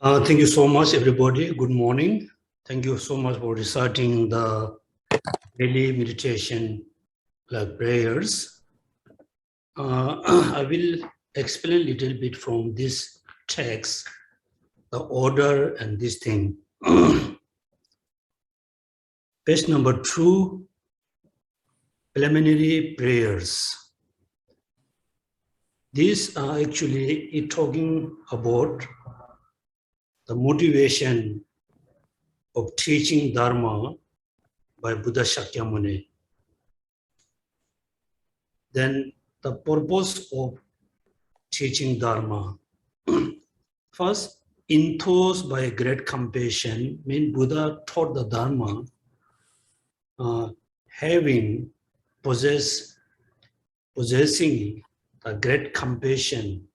Thank you so much, everybody. Good morning. Thank you so much for reciting the daily meditation prayers. I will explain a little bit from this text, the order and this thing. Page number 2, preliminary prayers. These are actually talking about the motivation of teaching Dharma by Buddha Shakyamuni. Then the purpose of teaching Dharma. First, enthused by great compassion, means Buddha taught the Dharma possessing a great compassion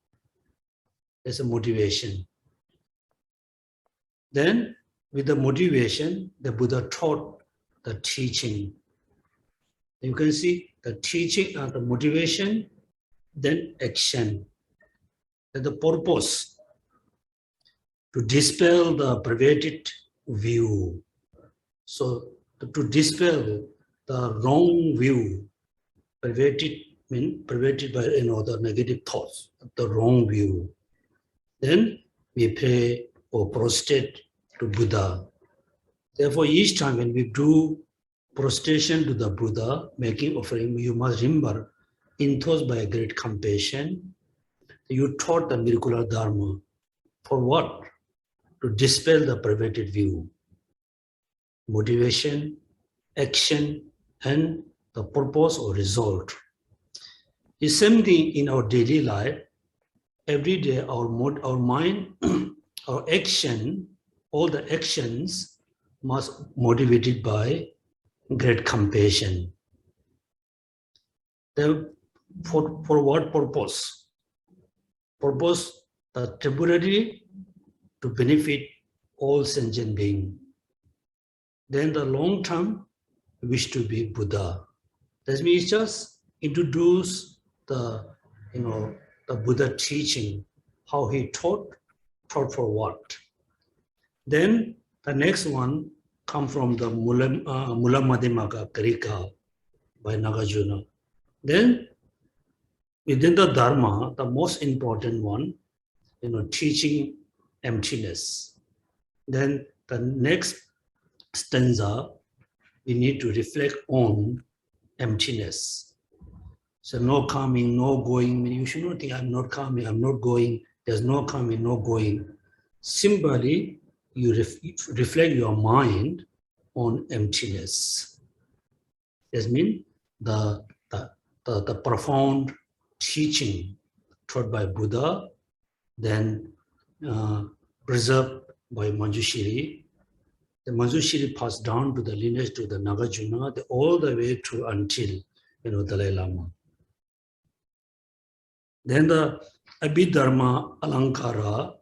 as a motivation. Then, with the motivation, the Buddha taught the teaching. You can see the teaching and the motivation, then action. And the purpose to dispel the perverted view. So to dispel the wrong view, perverted by the negative thoughts, the wrong view. Then we pray or prostrate to Buddha. Therefore, each time when we do prostration to the Buddha, making offering, you must remember, enthused by a great compassion, you taught the miraculous Dharma. For what? To dispel the perverted view. Motivation, action, and the purpose or result. The same thing in our daily life. Every day our mind, our action, all the actions must be motivated by great compassion. Then for what purpose? Purpose temporarily to benefit all sentient beings. Then the long term wish to be Buddha. That means just introduce the Buddha teaching, how he taught for what. Then the next one come from the Mula Madhyamaka Karika by Nagarjuna. Then within the Dharma, the most important one, teaching emptiness. Then the next stanza, we need to reflect on emptiness. So no coming, no going. You should not think I'm not coming, I'm not going. There's no coming, no going. Simply, you reflect your mind on emptiness. That means the profound teaching taught by Buddha, then preserved by Manjushri. The Manjushri passed down to the lineage to the Nagarjuna, all the way to until Dalai Lama. Then the Abhidharma Alankara,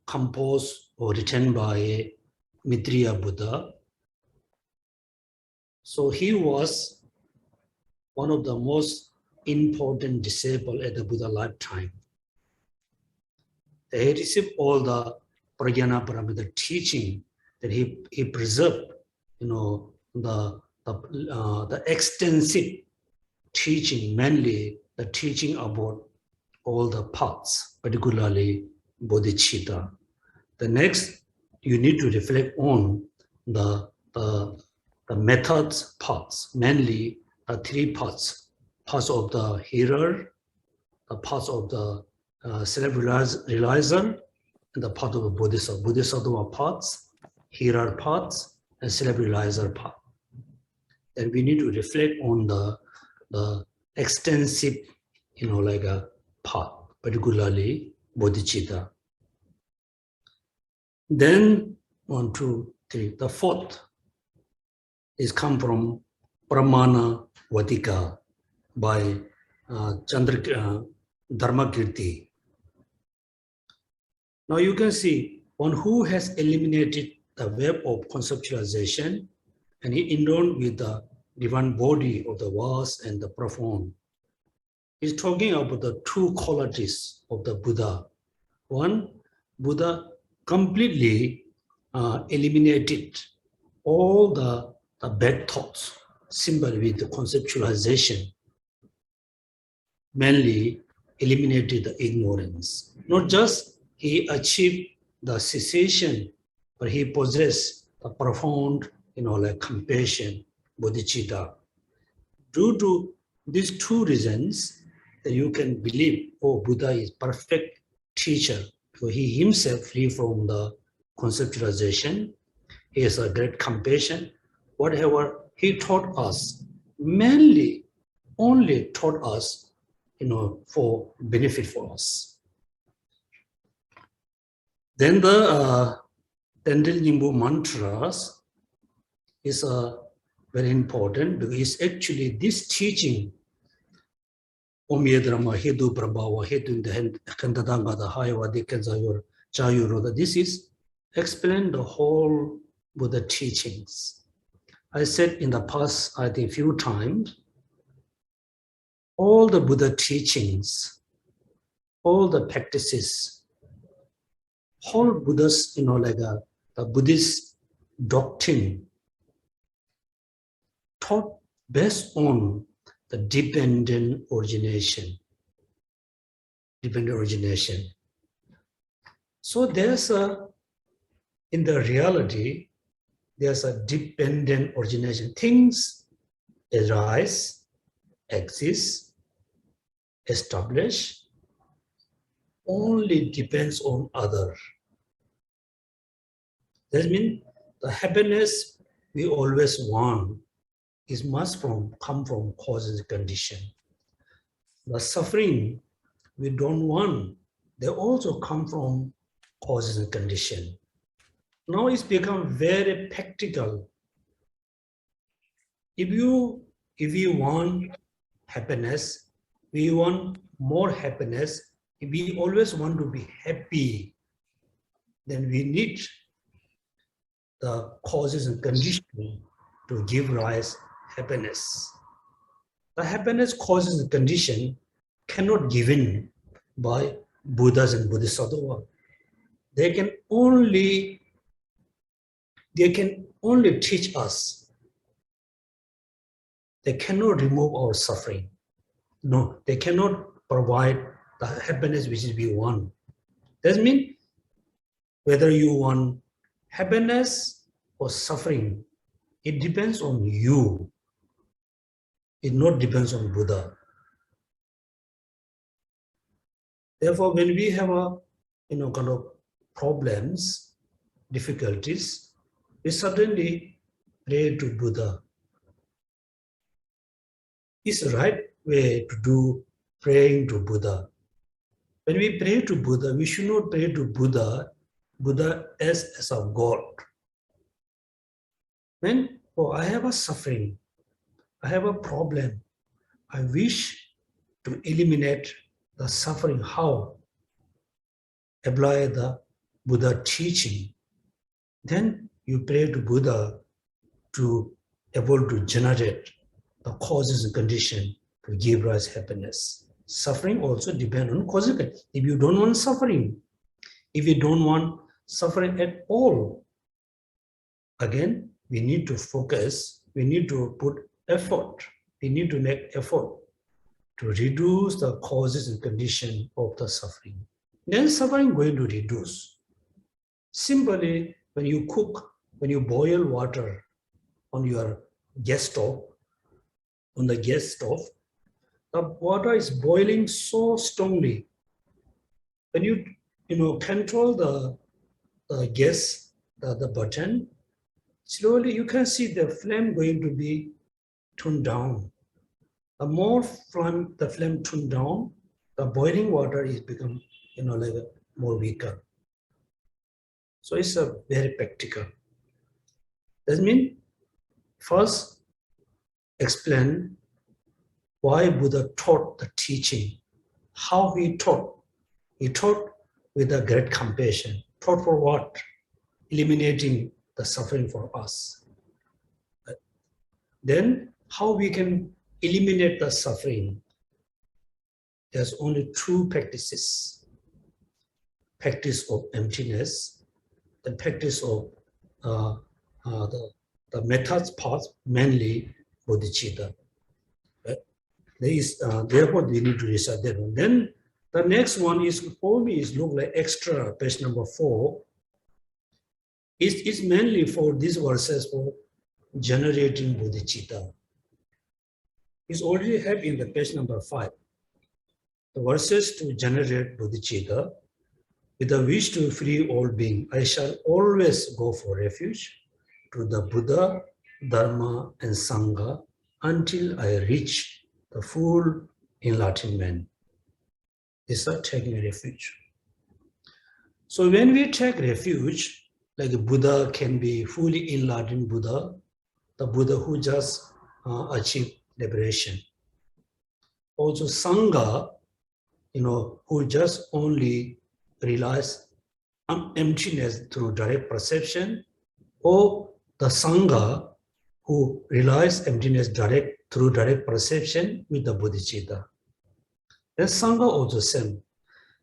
composed or written by Mitriya Buddha. So he was one of the most important disciples at the Buddha lifetime. He received all the Prajna Paramita teaching that he preserved, the extensive teaching, mainly the teaching about all the paths, particularly bodhicitta. The next, you need to reflect on the methods paths, mainly the 3 paths: paths of the hearer, the paths of the self-realizer, and the path of the bodhisattva. Bodhisattva paths, hearer paths, and self-realizer path. And we need to reflect on the extensive, a path, particularly bodhicitta. Then 1, 2, 3. The fourth is come from Pramana Vatika by Dharmakirti. Now you can see one who has eliminated the web of conceptualization and he endowed with the divine body of the vast and the profound. He's talking about the 2 qualities of the Buddha. One, Buddha completely eliminated all the bad thoughts, simply with the conceptualization, mainly eliminated the ignorance. Not just he achieved the cessation, but he possessed a profound, like compassion, bodhicitta. Due to these two reasons, that you can believe, oh, Buddha is perfect teacher. So he himself free from the conceptualization. He has a great compassion. Whatever he taught us, mainly only taught us, for benefit for us. Then the Dandelion Mantras is very important because it's actually this teaching, Om Yedrama, Hedu Prabhava, Hedu Kandadanga, the Haiwa, Dikanzayor, Chayuro, this is explain the whole Buddha teachings. I said in the past, I think few times, all the Buddha teachings, all the practices, whole Buddha's, the Buddhist doctrine taught based on the dependent origination. Dependent origination. So there's in the reality, there's a dependent origination. Things arise, exist, establish, only depends on other. That means the happiness we always want must come from causes and condition. The suffering we don't want, they also come from causes and condition. Now it's become very practical. If we want happiness, we want more happiness, if we always want to be happy, then we need the causes and conditions to give rise happiness. The happiness causes and condition cannot be given by Buddhas and Bodhisattvas. They can only teach us. They cannot remove our suffering. No, they cannot provide the happiness which we want. That means whether you want happiness or suffering, it depends on you. It not depends on Buddha. Therefore, when we have kind of problems, difficulties, we suddenly pray to Buddha. It's the right way to do praying to Buddha. When we pray to Buddha, we should not pray to Buddha as a God. When, I have a suffering, I have a problem, I wish to eliminate the suffering. How? Apply the Buddha teaching. Then you pray to Buddha to able to generate the causes and condition to give rise happiness. Suffering also depends on causes. If you don't want suffering, if you don't want suffering at all, again, we need to focus, we need to put effort, we need to make effort to reduce the causes and condition of the suffering. Then suffering is going to reduce. Simply, when you cook, when you boil water on your gas stove, the water is boiling so strongly. When you control the gas, the button, slowly you can see the flame going to be turned down. The more the flame turned down, the boiling water is become more weaker. So it's a very practical. That means first explain why Buddha taught the teaching, how he taught. He taught with a great compassion. Taught for what? Eliminating the suffering for us. Then how we can eliminate the suffering? There's only two practices. Practice of emptiness the practice of the methods part, mainly bodhicitta. Right? There is, therefore, we need to recite that one. Then the next one is, for me, is look like extra, page number 4. It's mainly for these verses for generating bodhicitta. It's already have in the page number 5. The verses to generate bodhicitta. With the wish to free all beings, I shall always go for refuge to the Buddha, Dharma, and Sangha until I reach the full enlightenment. These are taking refuge. So when we take refuge, like a Buddha can be fully enlightened Buddha, the Buddha who just achieved liberation. Also Sangha, who just only realize emptiness through direct perception, or the Sangha who realize emptiness through direct perception with the bodhicitta. Then Sangha also same.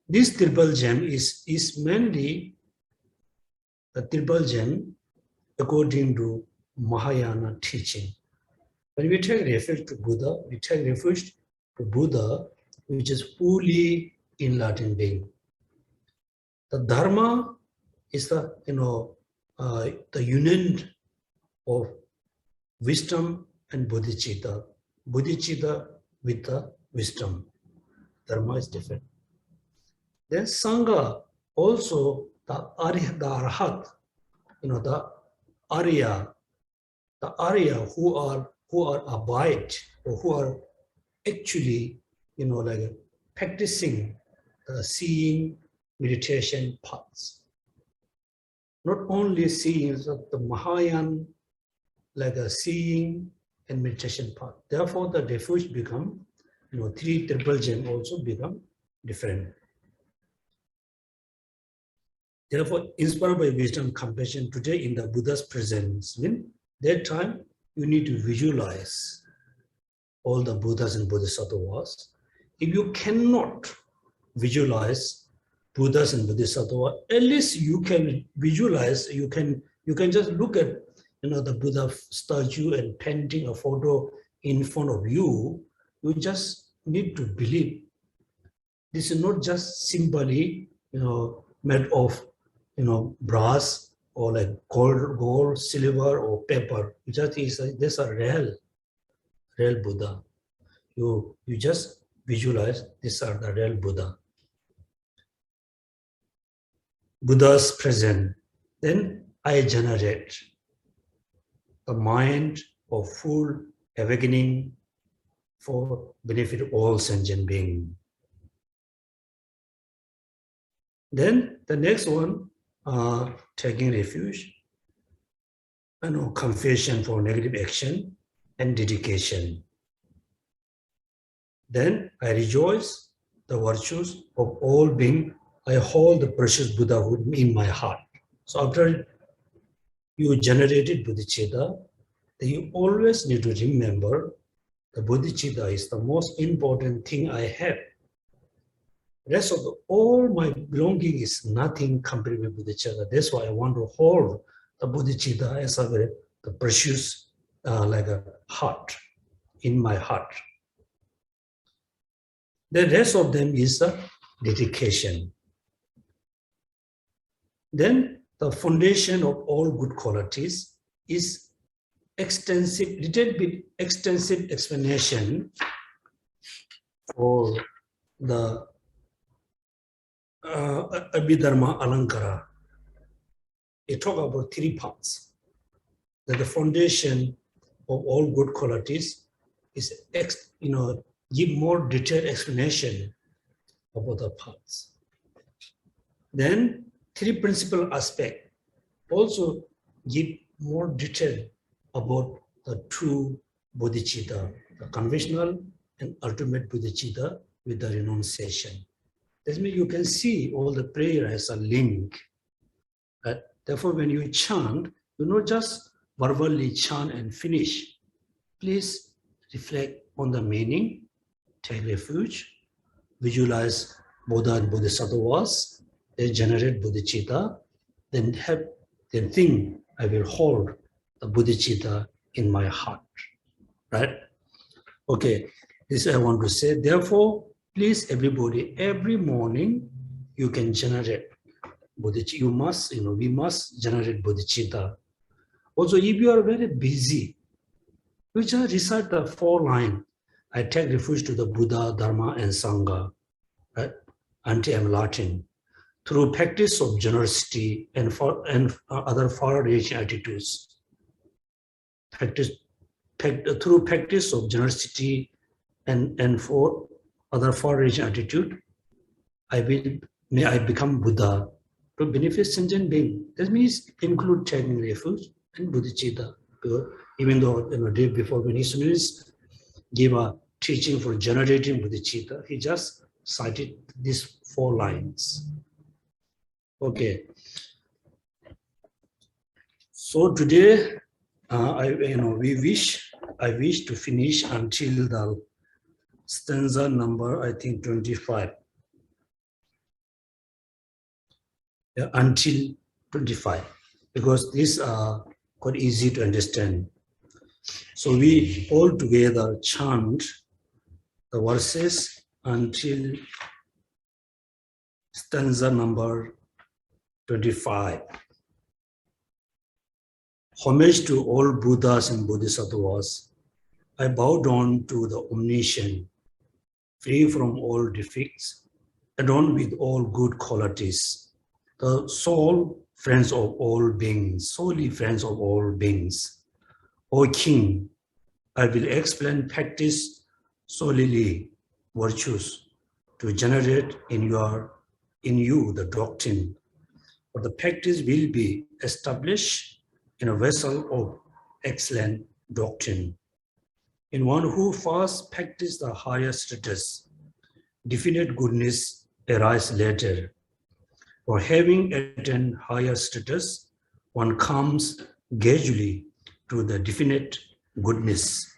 This triple gem is mainly the triple gem according to Mahayana teaching. When we take refuge to Buddha, we take refuge to Buddha, which is fully enlightened being. The Dharma is the union of wisdom and bodhicitta. Bodhicitta with the wisdom. Dharma is different. Then Sangha, also the Arhat, the Arya who are abide, or who are actually, like practicing the seeing, meditation paths. Not only seeing, the Mahayana, like a seeing and meditation path. Therefore, the refuge become, 3 triple gem also become different. Therefore, inspired by wisdom, compassion, today in the Buddha's presence, in that time, you need to visualize all the Buddhas and Bodhisattvas. If you cannot visualize Buddhas and Bodhisattvas, at least you can visualize, you can just look at the Buddha statue and painting a photo in front of you. You just need to believe this is not just simply made of brass or like gold, silver or paper. It just is this a real Buddha. You just visualize these are the real Buddha. Buddha's present. Then I generate a mind of full awakening for benefit of all sentient beings. Then the next one, taking refuge, confession for negative action and dedication. Then I rejoice the virtues of all beings. I hold the precious Buddhahood in my heart. So after you generated bodhicitta, then you always need to remember the bodhicitta is the most important thing I have. Rest of all my belonging is nothing compared with bodhicitta. That's why I want to hold the bodhicitta as the precious, like a heart, in my heart. The rest of them is the dedication. Then the foundation of all good qualities is little bit extensive explanation for the Abhidharma Alankara. It talks about 3 parts. That the foundation of all good qualities is, give more detailed explanation about the parts. Then 3 principal aspects also give more detail about the true bodhicitta, the conventional and ultimate bodhicitta with the renunciation. That means you can see all the prayer as a link. Therefore, when you chant, you not just verbally chant and finish. Please reflect on the meaning, take refuge, visualize Buddha and Bodhisattvas, they generate bodhicitta, then think I will hold the bodhicitta in my heart, right? Okay, this I want to say. Therefore, please everybody, every morning you can generate bodhicitta. You must, we must generate bodhicitta. Also, if you are very busy, you just recite the 4 lines. I take refuge to the Buddha, Dharma, and Sangha, right? Until Latin. Through practice of generosity and other far-reaching attitudes. Through practice of generosity and for other far-reaching attitude, may I become Buddha to benefit sentient being. That means include taking refuge and bodhicitta. Even though day before when His Holiness gave a teaching for generating bodhicitta, he just cited these 4 lines. Okay. So today, I wish to finish until the stanza number, I think 25. Yeah, until 25, because these are quite easy to understand. So we all together chant the verses until stanza number 25. Homage to all Buddhas and Bodhisattvas. I bow down to the omniscient, free from all defects, adorned with all good qualities, the sole friends of all beings, solely friends of all beings. O King, I will explain practice solely virtues to generate in you the doctrine. But the practice will be established in a vessel of excellent doctrine. In one who first practiced the higher status, definite goodness arises later. For having attained higher status, one comes gradually to the definite goodness.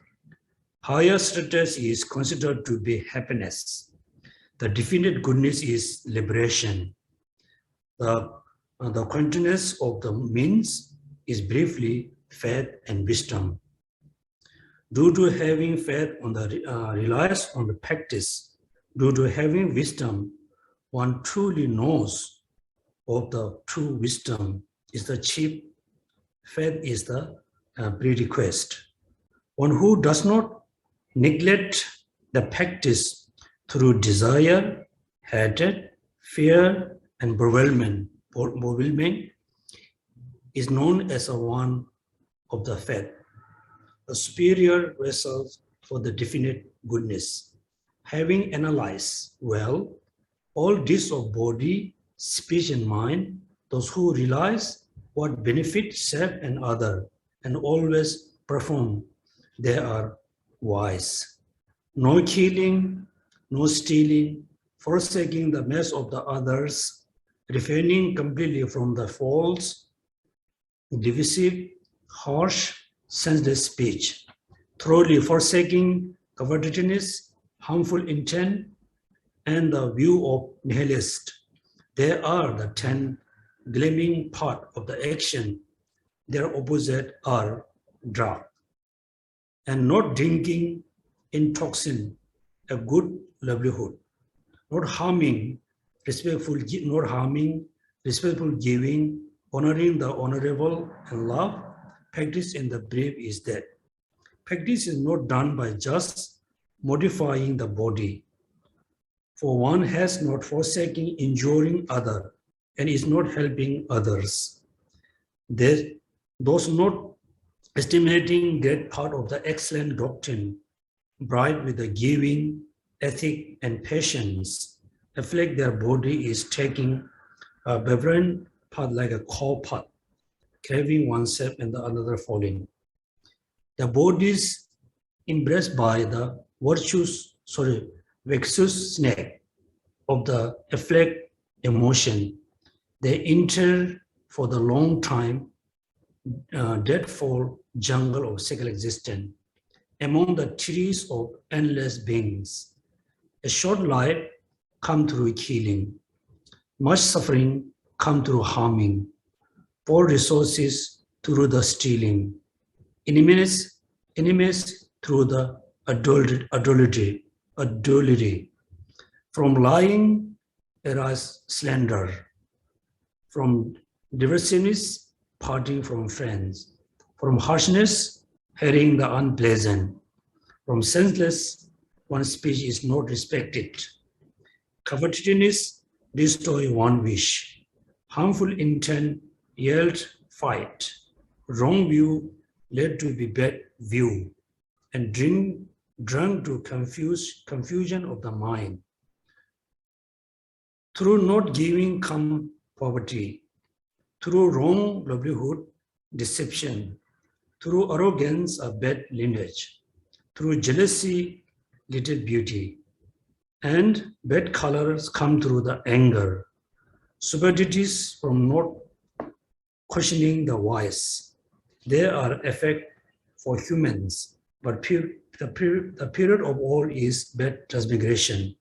Higher status is considered to be happiness. The definite goodness is liberation. The continuous of the means is briefly faith and wisdom. Due to having faith relies on the practice, due to having wisdom, one truly knows of the true wisdom is the chief, faith is the prerequisite. One who does not neglect the practice through desire, hatred, fear, and bewilderment is known as a one of the faith, a superior vessel for the definite goodness. Having analyzed well all deeds of body, speech, and mind, those who realize what benefits self and other and always perform, they are wise. No killing, no stealing, forsaking the mess of the others, refraining completely from the false, divisive, harsh, senseless speech, thoroughly forsaking covetousness, harmful intent, and the view of nihilist. They are the 10 gleaming part of the action. Their opposite are drug. And not drinking intoxin, a good livelihood. Not harming, respectful giving, honoring the honorable, and love. Practice in the brave is that. Practice is not done by just modifying the body. For one has not forsaken injuring other and is not helping others. Those not estimating that part of the excellent doctrine, bright with the giving, ethic, and patience, afflict their body is taking a reverent path like a cow path, carrying oneself and the another falling. The bodies embraced by the vexus snake of the afflict emotion, they enter for the long time deadfall jungle of cyclical existence among the trees of endless beings. A short life come through killing, much suffering come through harming, for resources through the stealing, enemies through the adultery, from lying arise slander, from divisiveness parting from friends, from harshness hearing the unpleasant, from senseless one's speech is not respected, covetousness destroy one wish, harmful intent yield fight, wrong view led to be bad view, and drunk to confusion of the mind. Through not giving come poverty, through wrong livelihood, deception, through arrogance, a bad lineage, through jealousy, little beauty, and bad colors come through the anger, superstitions from not questioning the wise. There are effect for humans, but the period of all is bad transmigration.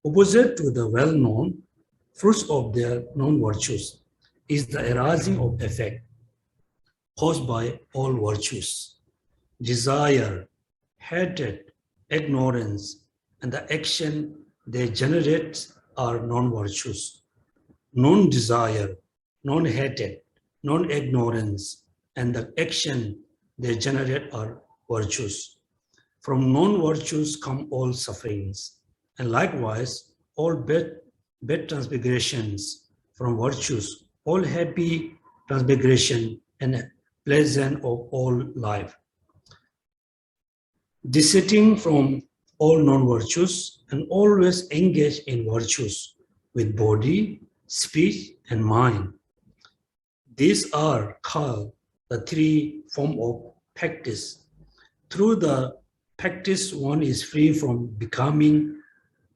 Opposite to the well-known fruits of their non-virtues is the arising of effect caused by all virtues. Desire, hatred, ignorance, and the action they generate are non-virtues. Non-desire, non-hatred, non-ignorance, and the action they generate are virtues. From non-virtues come all sufferings, and likewise all bad transmigrations from virtues, all happy transmigration and pleasant of all life. Desisting from all non-virtues and always engage in virtues with body, speech, and mind. These are called the three forms of practice. Through the practice, one is free from becoming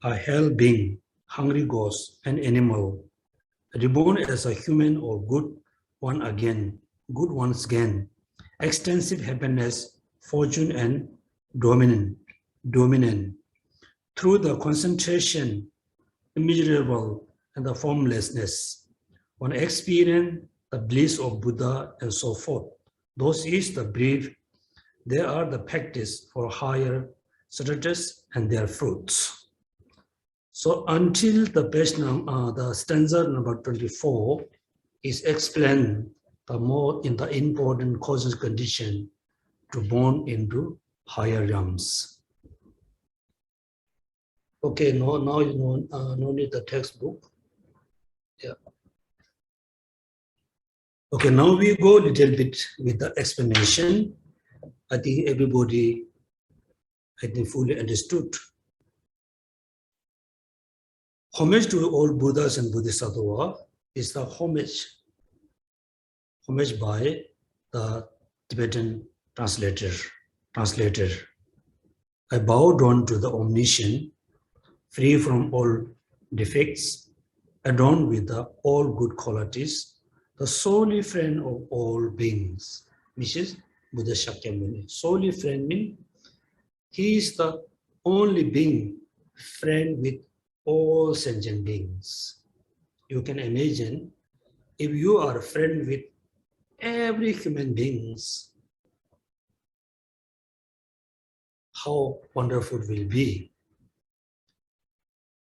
a hell being, hungry ghost, an animal, reborn as a human or good good once again, extensive happiness, fortune, and dominant. Through the concentration, immeasurable, and the formlessness, one experience the bliss of Buddha and so forth. Those is the brief. They are the practice for higher status and their fruits. So until the stanza number 24 is explained the more in the important causes condition to born into higher realms. Okay, now you no need the textbook. Yeah. Okay, now we go a little bit with the explanation. I think everybody, fully understood. Homage to all Buddhas and Bodhisattvas is the homage by the Tibetan translator. I bow down to the omniscient, free from all defects, adorned with the all good qualities, the solely friend of all beings, which is Buddha Shakyamuni. Solely friend means he is the only being friend with all sentient beings. You can imagine if you are a friend with every human beings, how wonderful it will be.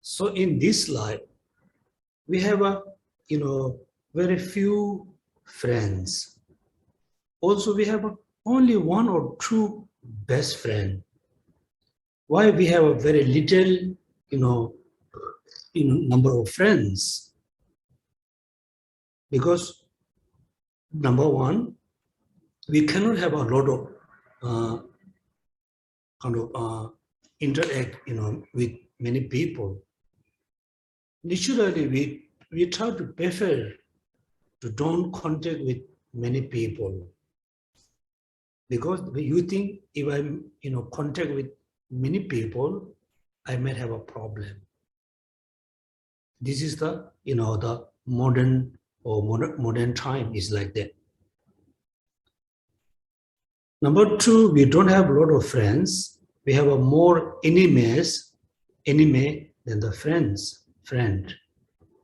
So in this life, we have very few friends. Also, we have only one or two best friends. Why we have a very little, number of friends? Because number one, we cannot have a lot of interact, with many people. Naturally, we try to prefer to don't contact with many people, because you think if I'm contact with many people, I might have a problem. This is the the modern time is like that. Number two, we don't have a lot of friends. We have a more enemy than the friend,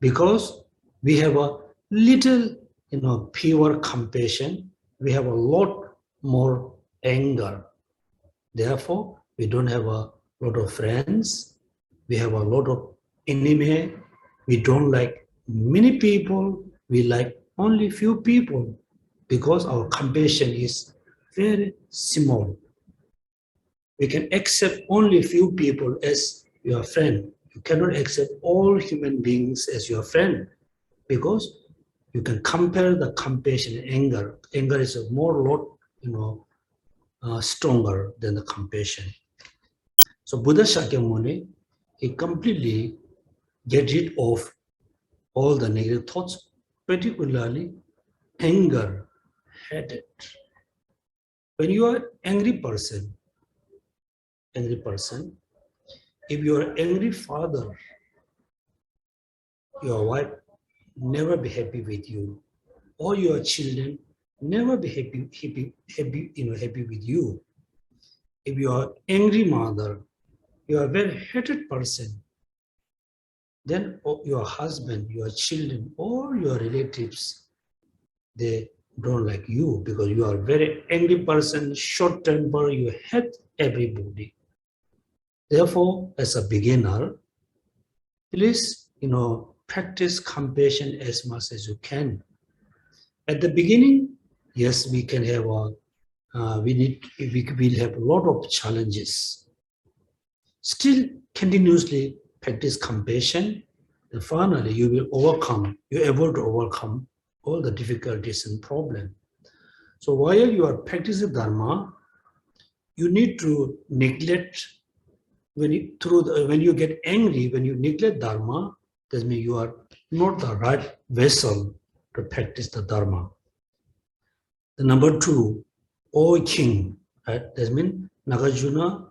because we have a little pure compassion, we have a lot more anger. Therefore, we don't have a lot of friends. We have a lot of enemy. We don't like many people. We like only few people because our compassion is very small. We can accept only few people as your friend. You cannot accept all human beings as your friend because you can compare the compassion and anger. Anger is a more lot, stronger than the compassion. So Buddha Shakyamuni, he completely get rid of all the negative thoughts, particularly anger, hatred. When you are angry person, if you are angry father, your wife never be happy with you, or your children never be happy with you. If you are angry mother, you are a very hated person, then your husband, your children, or your relatives, they don't like you because you are a very angry person, short temper, you hate everybody. Therefore, as a beginner, please, practice compassion as much as you can. At the beginning, yes, we can have we will have a lot of challenges. Still, continuously practice compassion, and finally you will overcome, you're able to overcome all the difficulties and problems. So while you are practicing Dharma, you need to neglect, when you get angry, when you neglect Dharma, that means you are not the right vessel to practice the Dharma. The number two, O king, right? That means Nagarjuna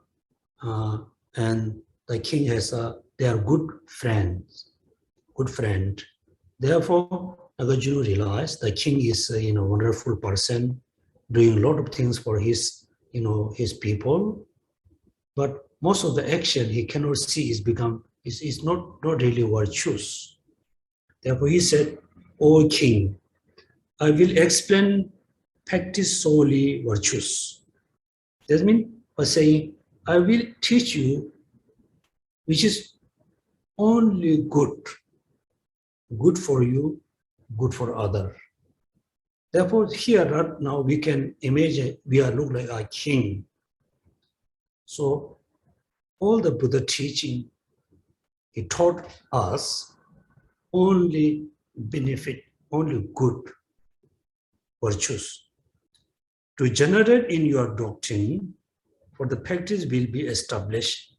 and the king they are good friends, good friend. Therefore, Nagarjuna realized the king is a wonderful person, doing a lot of things for his people, but most of the action he cannot see is not really virtuous. Therefore, he said, "O king, I will explain practice solely virtues." That means by saying, I will teach you which is only good for you, good for other. Therefore, here right now we can imagine we are look like a king. So all the Buddha teaching, he taught us only benefit, only good virtues. To generate in your doctrine, for the practice will be established.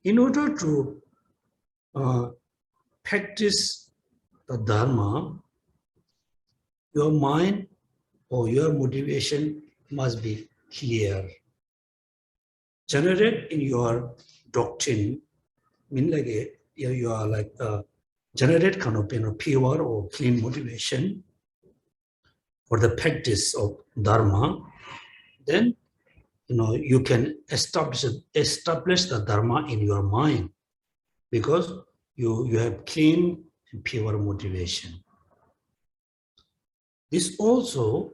In order to practice the Dharma, your mind or your motivation must be clear. Generate in your doctrine, you are like generate kind of pure or clean motivation for the practice of Dharma. Then you can establish the Dharma in your mind because you have clean and pure motivation. This also,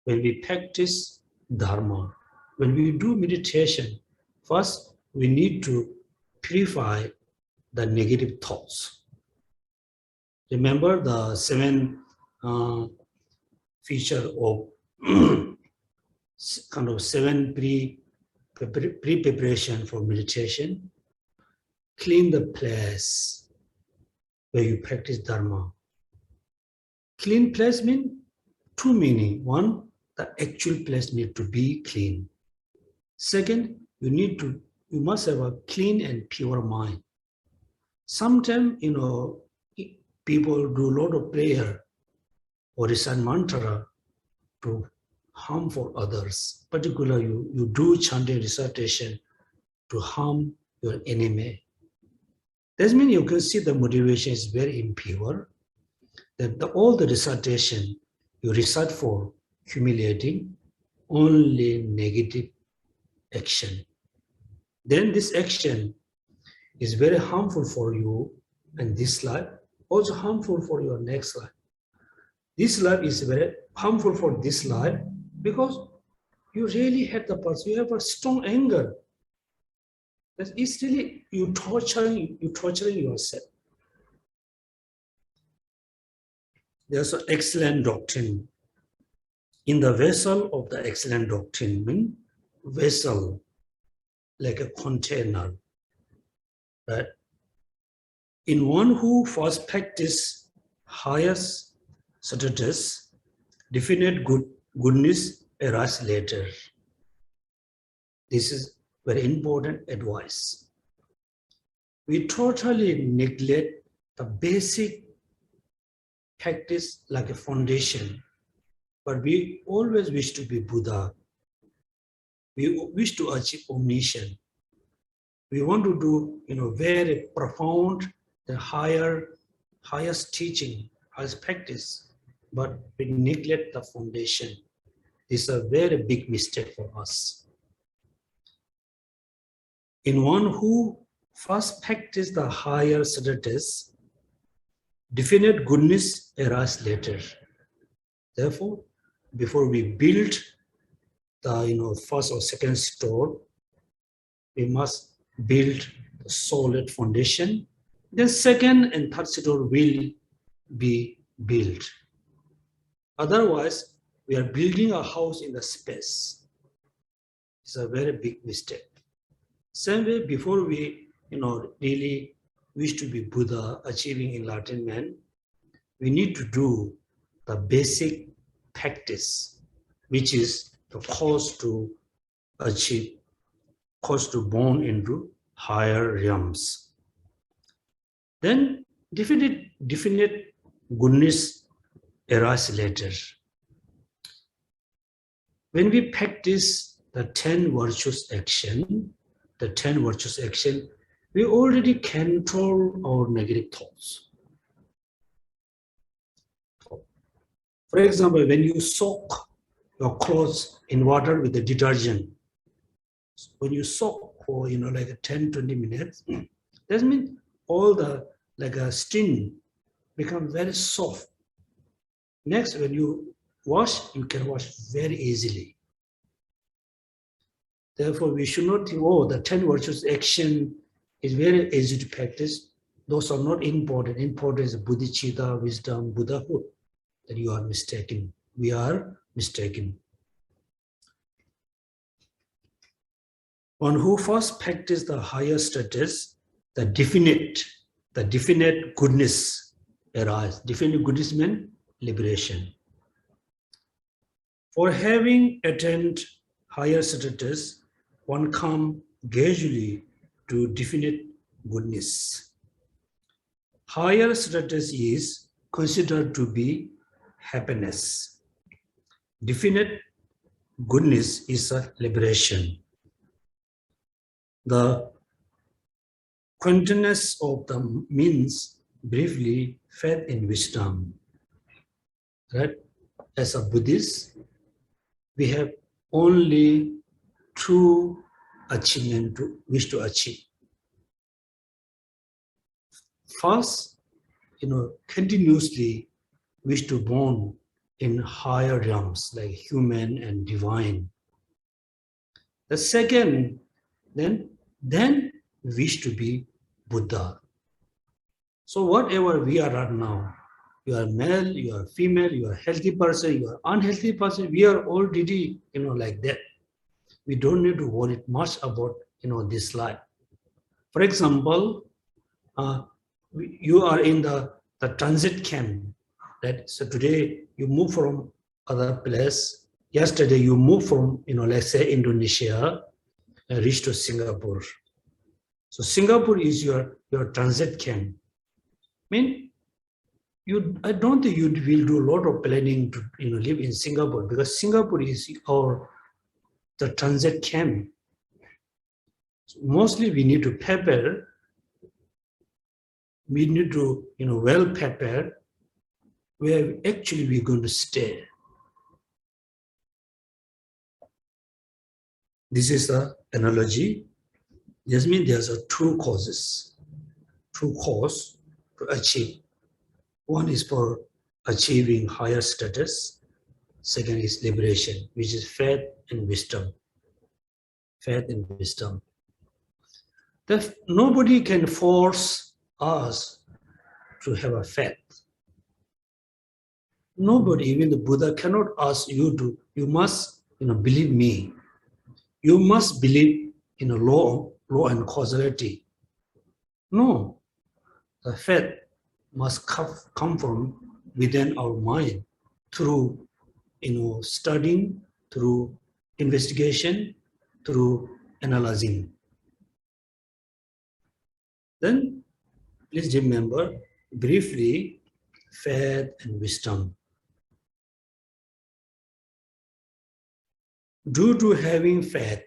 when we practice Dharma, when we do meditation, first we need to purify the negative thoughts. Remember the 7 feature of kind of 7 pre-preparation for meditation. Clean the place where you practice Dharma. Clean place means 2 meaning. One, the actual place need to be clean. Second, you must have a clean and pure mind. Sometimes, people do a lot of prayer or recite mantra to harm for others. Particularly, you do chanting recitation to harm your enemy. That means you can see the motivation is very impure. That all the recitation you recite for humiliating only negative action. Then this action is very harmful for you in this life, also harmful for your next life. This life is very harmful for this life because you really hate the person. You have a strong anger. It's really you torturing yourself. There's an excellent doctrine. In the vessel of the excellent doctrine, mean vessel like a container. Right? In one who first practice highest status, definite goodness arises later. This is very important advice. We totally neglect the basic practice like a foundation, but we always wish to be Buddha. We wish to achieve omniscience. We want to do, very profound, the highest teaching, highest practice, but we neglect the foundation. This is a very big mistake for us. In one who first practice the higher status, definite goodness arises later. Therefore, before we build the first or second store, we must build a solid foundation. Then second and third store will be built. Otherwise, we are building a house in the space. It's a very big mistake. Same way, before we really wish to be Buddha, achieving enlightenment, we need to do the basic practice, which is the cause to achieve, cause to born into higher realms. Then definite goodness arises later. When we practice the 10 virtuous action, we already control our negative thoughts. For example, when you soak your clothes in water with the detergent, when you soak for like 10-20 minutes, that means all the skin becomes very soft. Next, when you wash, you can wash very easily. Therefore, we should not think, the 10 virtuous action is very easy to practice. Those are not important. Important is bodhicitta, wisdom, Buddhahood. That you are mistaken. We are mistaken. One who first practices the higher status, the definite goodness arises. Definite goodness means liberation. For having attained higher status, one comes gradually to definite goodness. Higher status is considered to be happiness. Definite goodness is a liberation. The quaintness of the means briefly faith in wisdom. Right? As a Buddhist, we have only two achievements to wish to achieve. First, continuously wish to born in higher realms like human and divine. The second, then wish to be Buddha. So whatever we are right now, you are male, you are female, you are a healthy person, you are unhealthy person, we are already, like that. We don't need to worry much about, this life. For example, you are in the transit camp. Right? So today you move from other place. Yesterday you move from, let's say Indonesia, and reach to Singapore. So Singapore is your transit camp. I don't think you will do a lot of planning to live in Singapore, because Singapore is the transit camp. So mostly we need to prepare. We need to well prepare where actually we're going to stay. This is the analogy. This means there's two causes to achieve. One is for achieving higher status. Second is liberation, which is faith and wisdom. Faith and wisdom. Nobody can force us to have a faith. Nobody, even the Buddha, cannot ask you to, you must believe me. You must believe in a law and causality. No, the faith must come from within our mind through studying, through investigation, through analyzing. Then please remember briefly faith and wisdom. Due to having faith,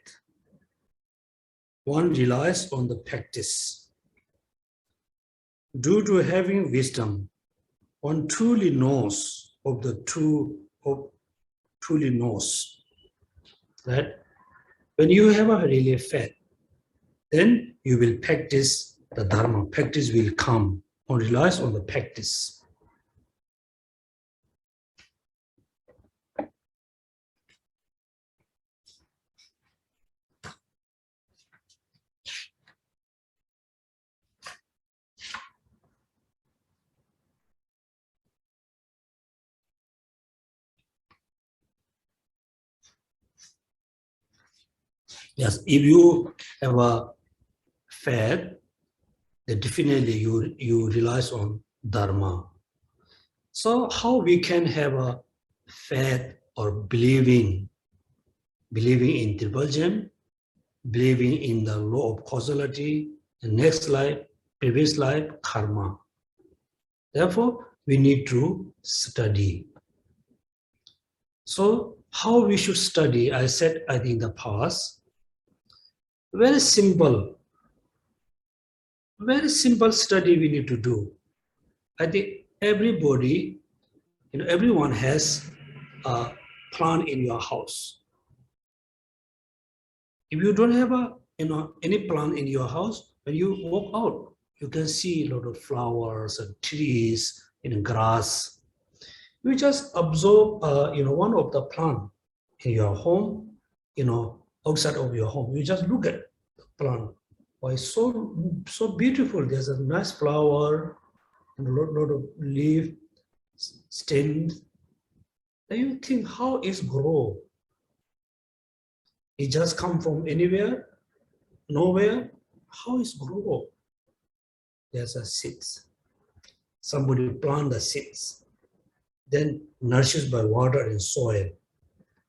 one relies on the practice. Due to having wisdom, one truly knows of the truly knows that when you have a really faith, then you will practice the Dharma. Practice will come. One relies on the practice. Yes, if you have a faith, then definitely you rely on Dharma. So how we can have a faith or believing in Triple Gem, believing in the law of causality, the next life, previous life, karma. Therefore, we need to study. So how we should study, I said I think in the past, very simple study we need to do. I think everybody, everyone has a plant in your house. If you don't have any plant in your house, when you walk out, you can see a lot of flowers and trees and grass. You just observe, one of the plant in your home, outside of your home. You just look at the plant. Why it's so beautiful. There's a nice flower and a lot of leaf, stems. Then you think how it's grow. It just come from anywhere, nowhere. How it's grow? There's a seeds. Somebody plant the seeds, then nourished by water and soil.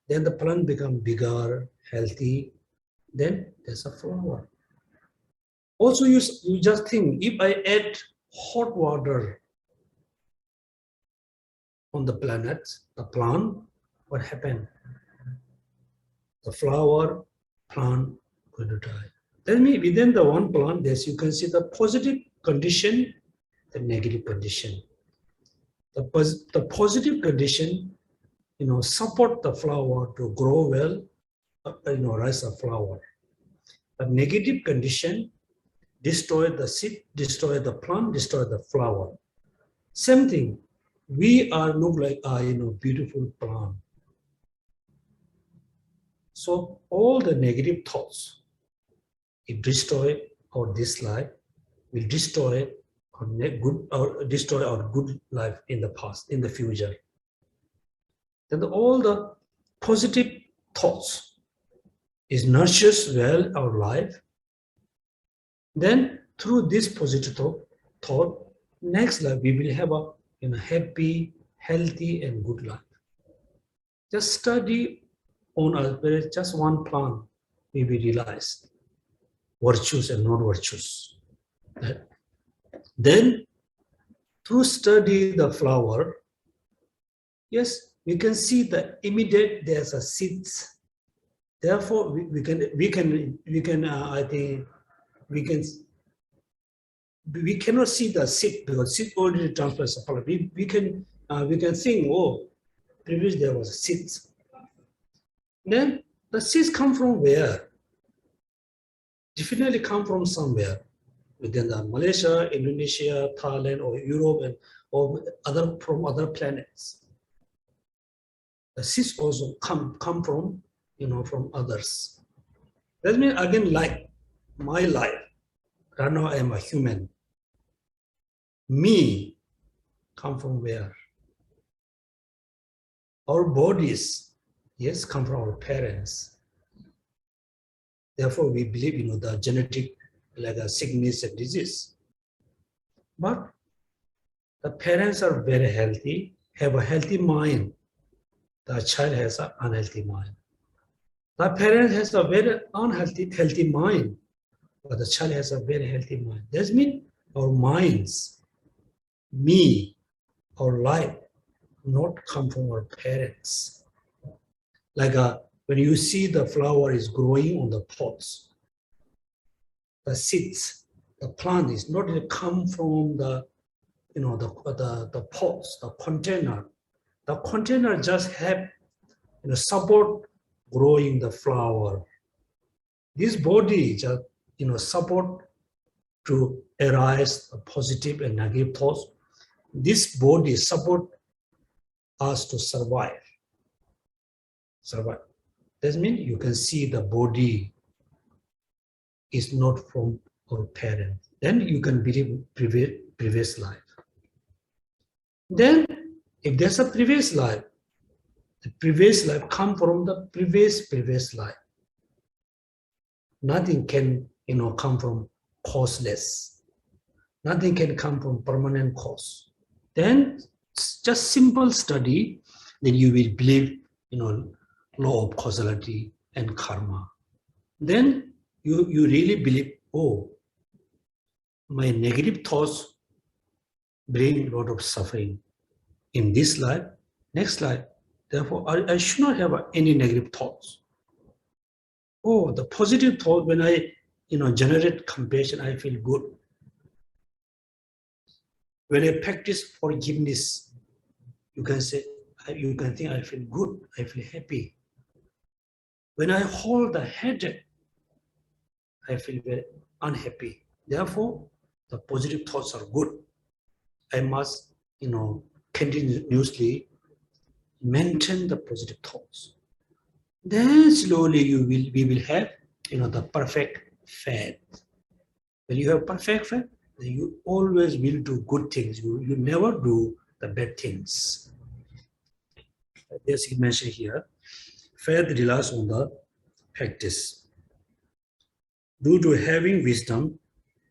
Then the plant become bigger, healthy. Then there's a flower. Also, you just think, if I add hot water on the planet, the plant, what happened? The flower, plant going to die. Then within the one plant, you can see the positive condition, the negative condition. The positive condition, support the flower to grow well, rise a flower. The negative condition, destroy the seed, destroy the plant, destroy the flower. Same thing. We are look like a beautiful plant. So all the negative thoughts, it destroy our this life, will destroy our good life in the past, in the future. Then all the positive thoughts is nurtures well our life. Then through this positive thought, next life we will have a happy, healthy, and good life. Just study on us, just one plant, we will realize virtues and non-virtues. Then through study the flower, yes, we can see the immediate there's a seeds. Therefore, we cannot see the seed because seed already transfers the flower. We can think, oh, previously there was seeds. Then the seeds come from where? Definitely come from somewhere. within the Malaysia, Indonesia, Thailand, or Europe, and or other from other planets. The seeds also come from from others. That means again, like my life. Right now I am a human. Me come from where? Our bodies, yes, come from our parents. Therefore, we believe the genetic like a sickness and disease. But the parents are very healthy, have a healthy mind. The child has an unhealthy mind. The parent has a very healthy mind, but the child has a very healthy mind. That means our minds, me, our life, not come from our parents. Like when you see the flower is growing on the pots, the seeds, the plant is not really come from the the pots, the container. The container just have support growing the flower. This body just support to arise the positive and negative thoughts. This body support us to survive. That means you can see the body is not from our parents. Then you can believe previous life. Then if there's a previous life, the previous life come from the previous life. Nothing can come from causeless. Nothing can come from permanent cause. Then just simple study, then you will believe law of causality and karma. Then you really believe, oh, my negative thoughts bring a lot of suffering in this life, next life. Therefore, I should not have any negative thoughts. Oh, the positive thought, when I generate compassion, I feel good. When I practice forgiveness, you can think I feel good, I feel happy. When I hold the headache, I feel very unhappy. Therefore, the positive thoughts are good. I must, continuously maintain the positive thoughts. Then slowly we will have, the perfect faith. When you have perfect faith, then you always will do good things. You never do the bad things. As he mentioned here, faith relies on the practice. Due to having wisdom,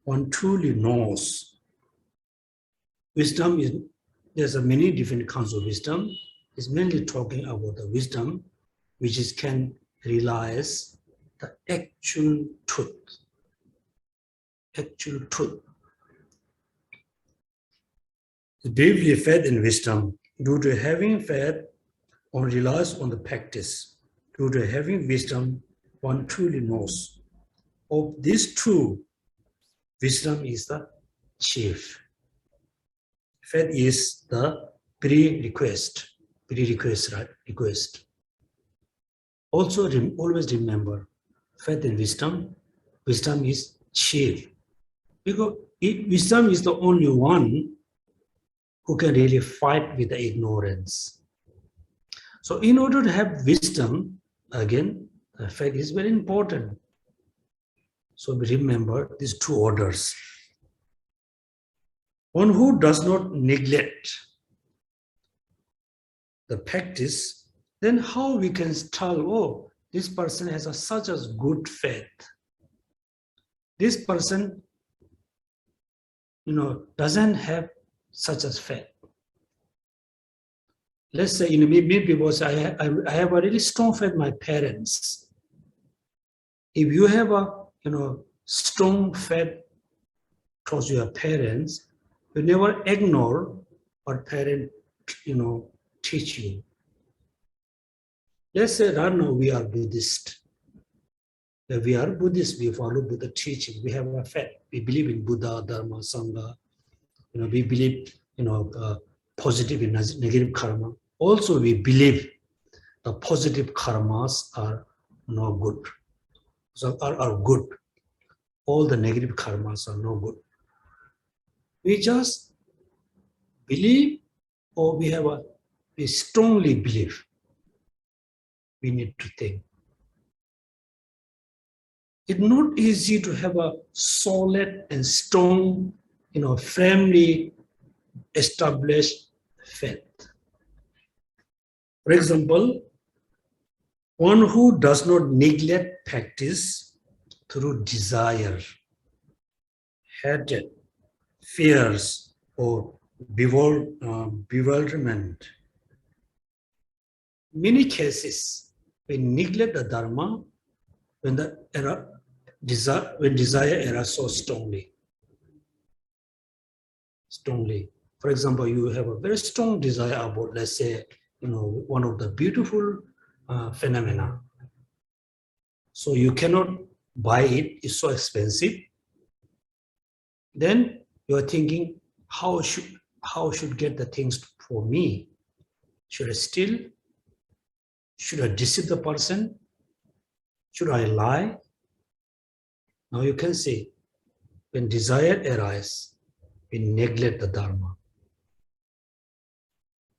one truly knows. Wisdom there's many different kinds of wisdom. It's mainly talking about the wisdom which can realize the actual truth. Actual truth. Deeply faith in wisdom. Due to having faith, one relies on the practice. Due to having wisdom, one truly knows. Of these two, wisdom is the chief. Faith is the prerequisite, right? Request. Also, always remember, faith and wisdom is chief. Because wisdom is the only one who can really fight with the ignorance. So in order to have wisdom, again, faith is very important. So remember these two orders. One who does not neglect the practice, then how we can tell, oh, this person has such a good faith. This person, doesn't have such a faith. Let's say, many people say, I have a really strong faith in my parents. If you have a, strong faith towards your parents, you never ignore what parents, teach you. Let's say right now we are Buddhist. We are Buddhist, we follow Buddha teaching, we have a faith. We believe in Buddha, Dharma, Sangha. We believe, positive and negative karma. Also, we believe the positive karmas are not good. So are good. all the negative karmas are no good. We just believe, or we strongly believe. We need to think. It's not easy to have a solid and strong, firmly established faith. For example, one who does not neglect practice through desire, hatred, fears, or bewilderment. Many cases, we neglect the Dharma when desire arises so strongly. For example, you have a very strong desire about, let's say, one of the beautiful phenomena. So you cannot buy it, it's so expensive. Then you are thinking, how should get the things for me? Should I steal? Should I deceive the person? Should I lie? Now you can see, when desire arises, we neglect the Dharma.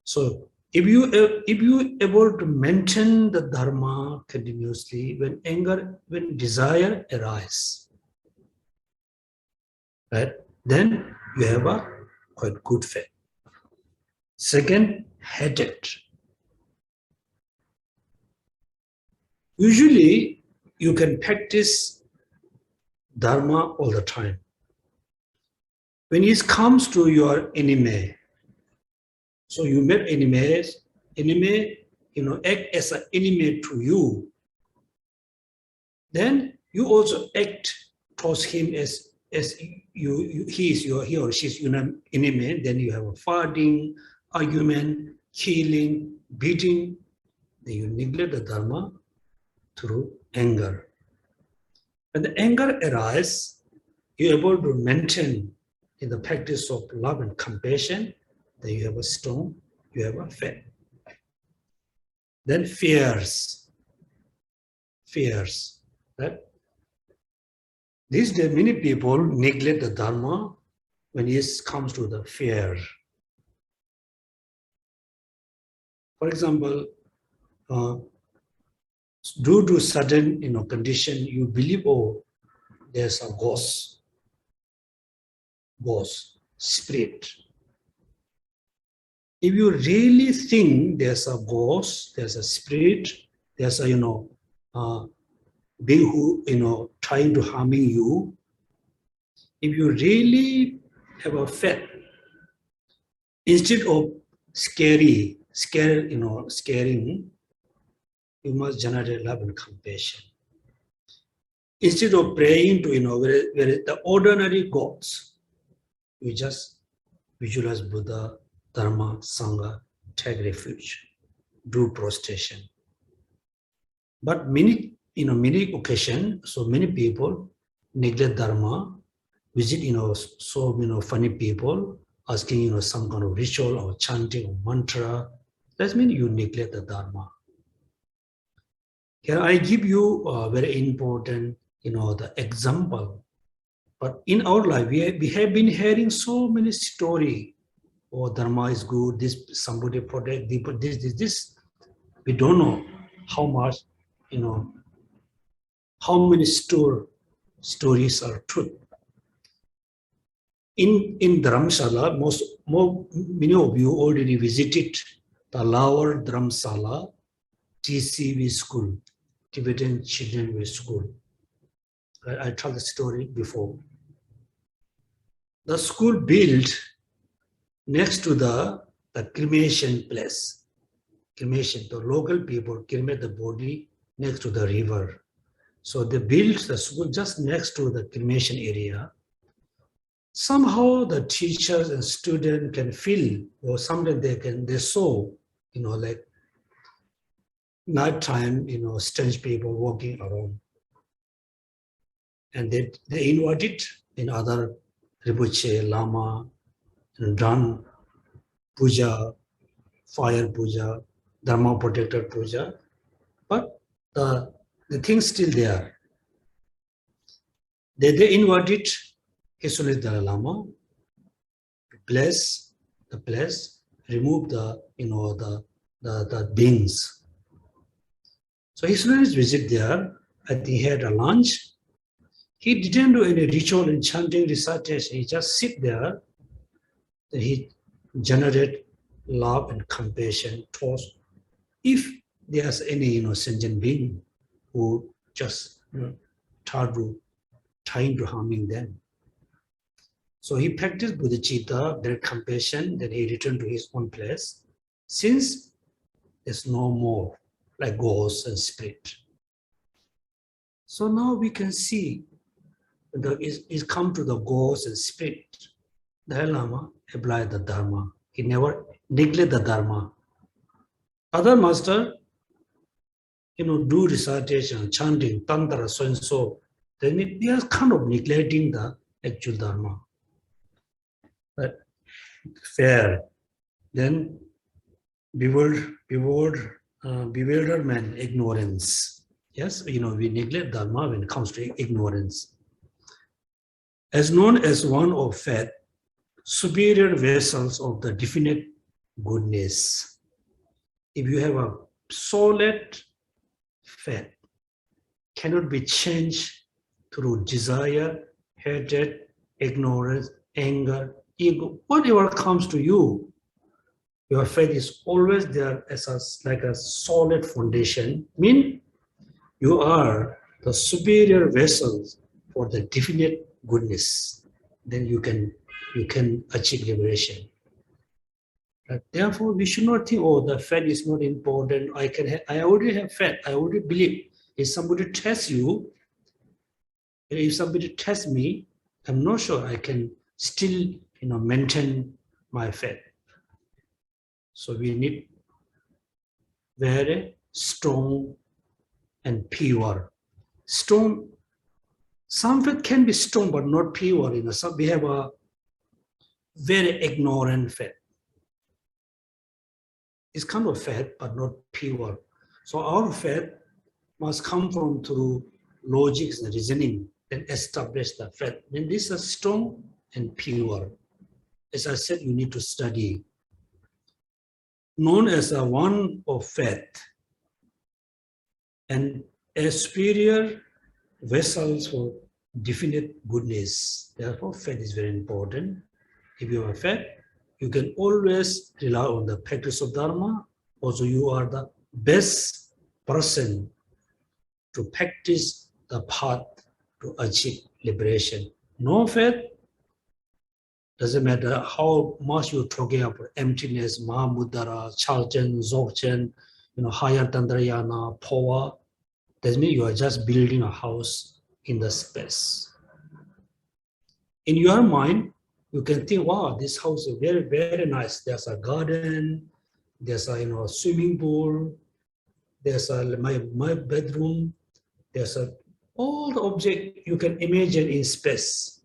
So if you able to maintain the Dharma continuously, when desire arises, right, then you have a quite good faith. Second, hatred. Usually, you can practice Dharma all the time. When it comes to your enemy, so you met enemies, act as an enemy to you, then you also act towards him as he or she is your enemy. Then you have a fighting, argument, killing, beating. Then you neglect the Dharma through anger. When the anger arises, you're able to maintain in the practice of love and compassion. Then you have a faith. Then fears, right? These days, many people neglect the Dharma when it comes to the fear. For example, due to sudden condition, you believe, oh, there's a ghost, spirit. If you really think there's a ghost, there's a spirit, there's a being who trying to harming you, if you really have a faith, instead of scaring, you must generate love and compassion. Instead of praying to where the ordinary gods, you just visualize Buddha, Dharma, Sangha, take refuge, do prostration. But many occasions, so many people neglect Dharma, visit funny people asking some kind of ritual or chanting or mantra. That means you neglect the Dharma. Here I give you a very important the example. But in our life, we have been hearing so many stories. Oh, Dharma is good, this somebody protect, this. We don't know how much, how many stories are truth. In Dharamsala, many of you already visited the lower Dharamsala TCV school, Tibetan Children's School. I told the story before. The school built next to the cremation place. Cremation, the local people cremate the body next to the river. So they built the school just next to the cremation area. Somehow the teachers and students can feel, or sometimes they saw, like nighttime, strange people walking around. And they invited other Rinpoche, Lama, and done puja, fire puja, Dharma protector puja, but the thing's still there. They invited His Holiness Dalai Lama to bless the place, remove the the beings. So His Holiness visit there. I think he had a lunch. He didn't do any ritual in chanting, recitation. He just sit there. Then he generate love and compassion towards if there's any sentient being who just trying to harming them. So he practiced bodhicitta, then compassion, then he returned to his own place. Since there's no more like ghosts and spirit. So now we can see it's come to the ghosts and spirit. Dalai Lama applied the Dharma. He never neglected the Dharma. Other master, do recitation, chanting, tantra, so and so. Then they are kind of neglecting the actual Dharma. But fair. Then bewilderment, ignorance. Yes, we neglect Dharma when it comes to ignorance. As known as one of faith, superior vessels of the definite goodness. If you have a solid faith, cannot be changed through desire, hatred, ignorance, anger, ego, whatever comes to you, your faith is always there as like a solid foundation. Mean you are the superior vessels for the definite goodness. Then you can achieve liberation. Therefore, we should not think, oh, the faith is not important. I already have faith. I already believe. If somebody tests you, if somebody tests me, I'm not sure I can still, maintain my faith. So we need very strong and pure. Strong. Some faith can be strong but not pure. We have a very ignorant faith. It's kind of faith but not pure. So our faith must come from through logic and reasoning, then establish the faith. Then this is strong and pure. As I said, you need to study. Known as a one of faith and a superior vessels for definite goodness. Therefore, faith is very important. If you have faith, you can always rely on the practice of Dharma. Also, you are the best person to practice the path to achieve liberation. No faith, doesn't matter how much you're talking about emptiness, Mahamudra, Chalchen, Dzogchen, higher Tantrayana, power. That means you are just building a house in the space. In your mind, you can think, wow, this house is very, very nice. There's a garden, there's a swimming pool, there's my bedroom, there's all the object you can imagine in space,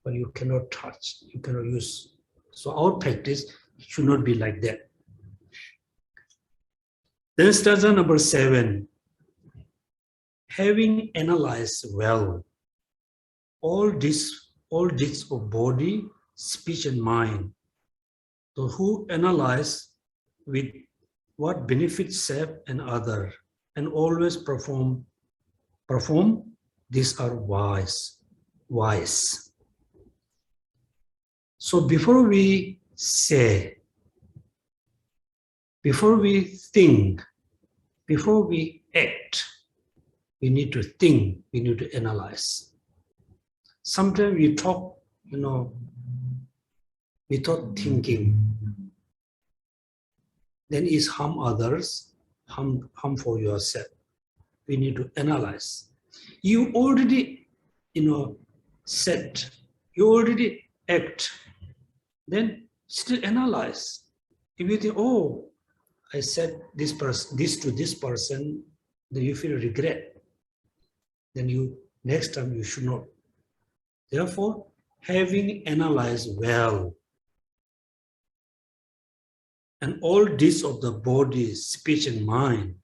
but you cannot touch, you cannot use. So our practice should not be like that. Then stanza number 7. Having analyzed well all deeds of body, speech, and mind, so who analyze with what benefits self and other, and always perform, these are wise. So before we say, before we think, before we act, we need to think, we need to analyze. Sometimes we talk, without thinking. Then it's harm others, harm for yourself. We need to analyze. You already, said, you already act. Then still analyze. If you think, oh, I said this to this person, then you feel regret. Then next time you should not. Therefore, having analyzed well, and all deeds of the body, speech, and mind,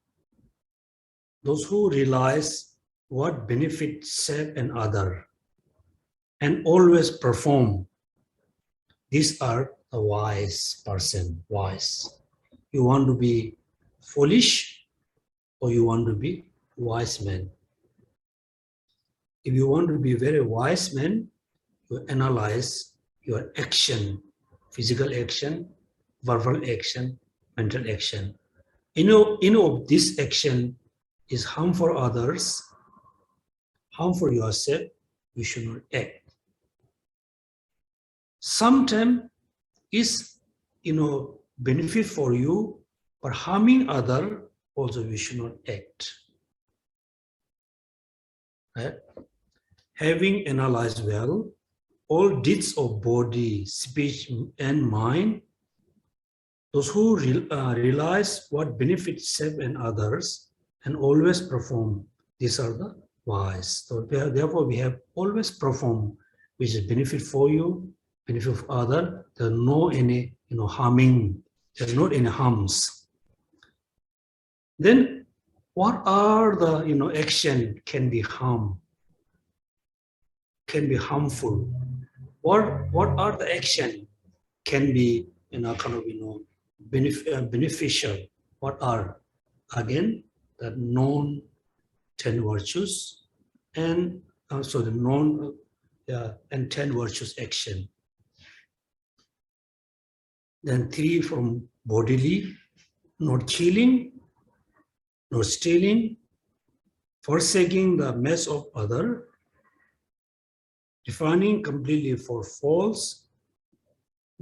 those who realize what benefits self and other, and always perform. These are the wise person, wise. You want to be foolish or you want to be wise man. If you want to be very wise man, you analyze your action, physical action, verbal action, mental action. This action is harm for others, harm for yourself, you should not act. Sometimes is benefit for you, but harming other also we should not act. Right? Having analyzed well all deeds of body, speech, and mind, those who realize what benefits self and others and always perform, these are the wise. So therefore, we have always perform, which is benefit for you, benefit for other. There's no any harming. There's not any harms. Then, what are the action can be harm? Can be harmful. What are the action can be beneficial? What are again the known 10 virtues and also the known and 10 virtues action. Then 3 from bodily, not killing, not stealing, forsaking the mess of other, defining completely for false,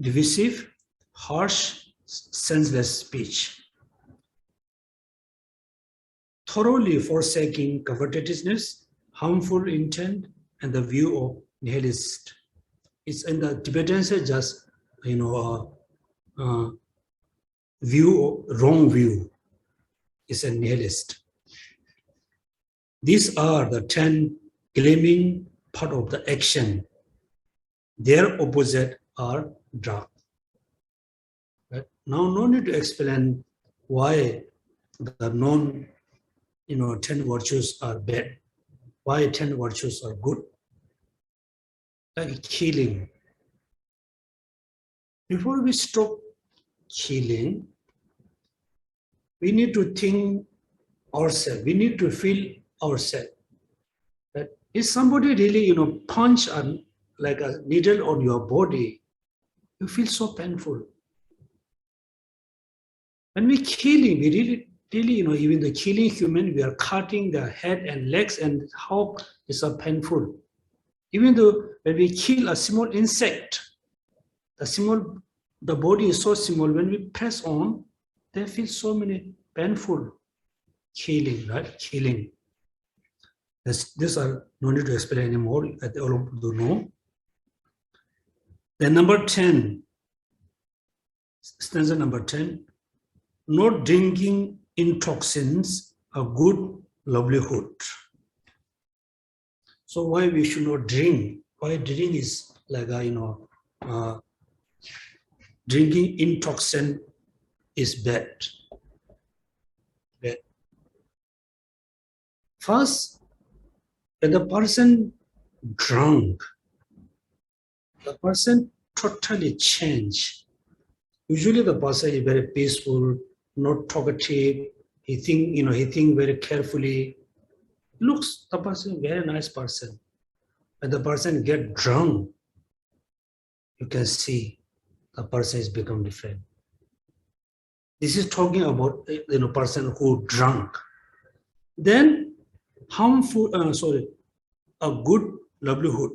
divisive, harsh, senseless speech. Thoroughly forsaking covetousness, harmful intent, and the view of nihilist. It's in the Tibetans just wrong view. Is a nihilist. These are the 10 gleaming part of the action. Their opposite are dark. Right? Now, no need to explain why the known 10 virtues are bad, why 10 virtues are good. Like killing. Before we stop killing, we need to think ourselves. We need to feel ourselves. That if somebody really, punch like a needle on your body, you feel so painful. When we killing, we really, even the killing human, we are cutting their head and legs, and how is so painful. Even though when we kill a small insect, the body is so small. When we press on, they feel so many painful killing, right? Killing. This are no need to explain anymore. All of you know. Then number 10, stanza number 10. Not drinking intoxins a good livelihood. So why we should not drink? Why drinking is like drinking intoxin is bad. First, when the person drunk, the person totally changed. Usually the person is very peaceful, not talkative. He think very carefully. Looks the person very nice person. When the person get drunk, you can see the person is become different. This is talking about person who drunk. Then harmful, a good livelihood.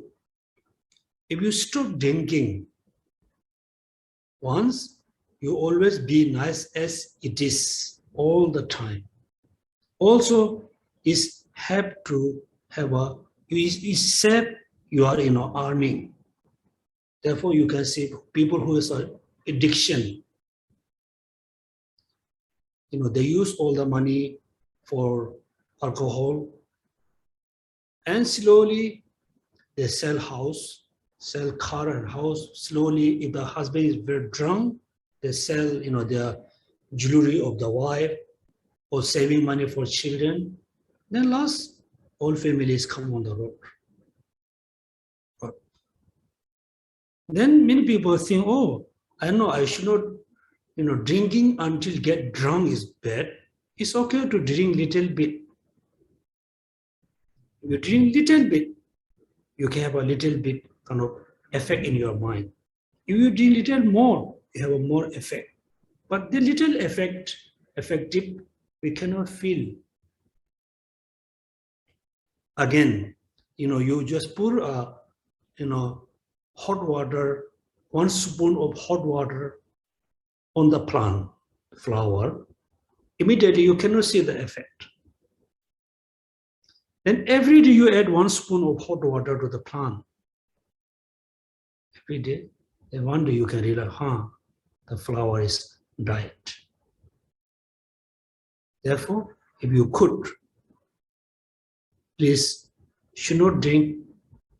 If you stop drinking once, you always be nice as it is all the time. Also, is have to have is safe you are earning. Therefore, you can see people who has an addiction. They use all the money for alcohol, and slowly they sell house, sell car and house. Slowly, if the husband is very drunk, they sell their jewelry of the wife or saving money for children. Then last, all families come on the road. Then many people think, oh, I know I should not, drinking until get drunk is bad. It's okay to drink little bit. If you drink little bit, you can have a little bit kind of effect in your mind. If you drink little more, you have a more effect. But the little effective, we cannot feel. Again, you just pour hot water, 1 spoon of hot water on the plant, flower, immediately you cannot see the effect. Then every day you add 1 spoon of hot water to the plant. Every day. Then one day you can realize, the flower is died. Therefore, if you could, please should not drink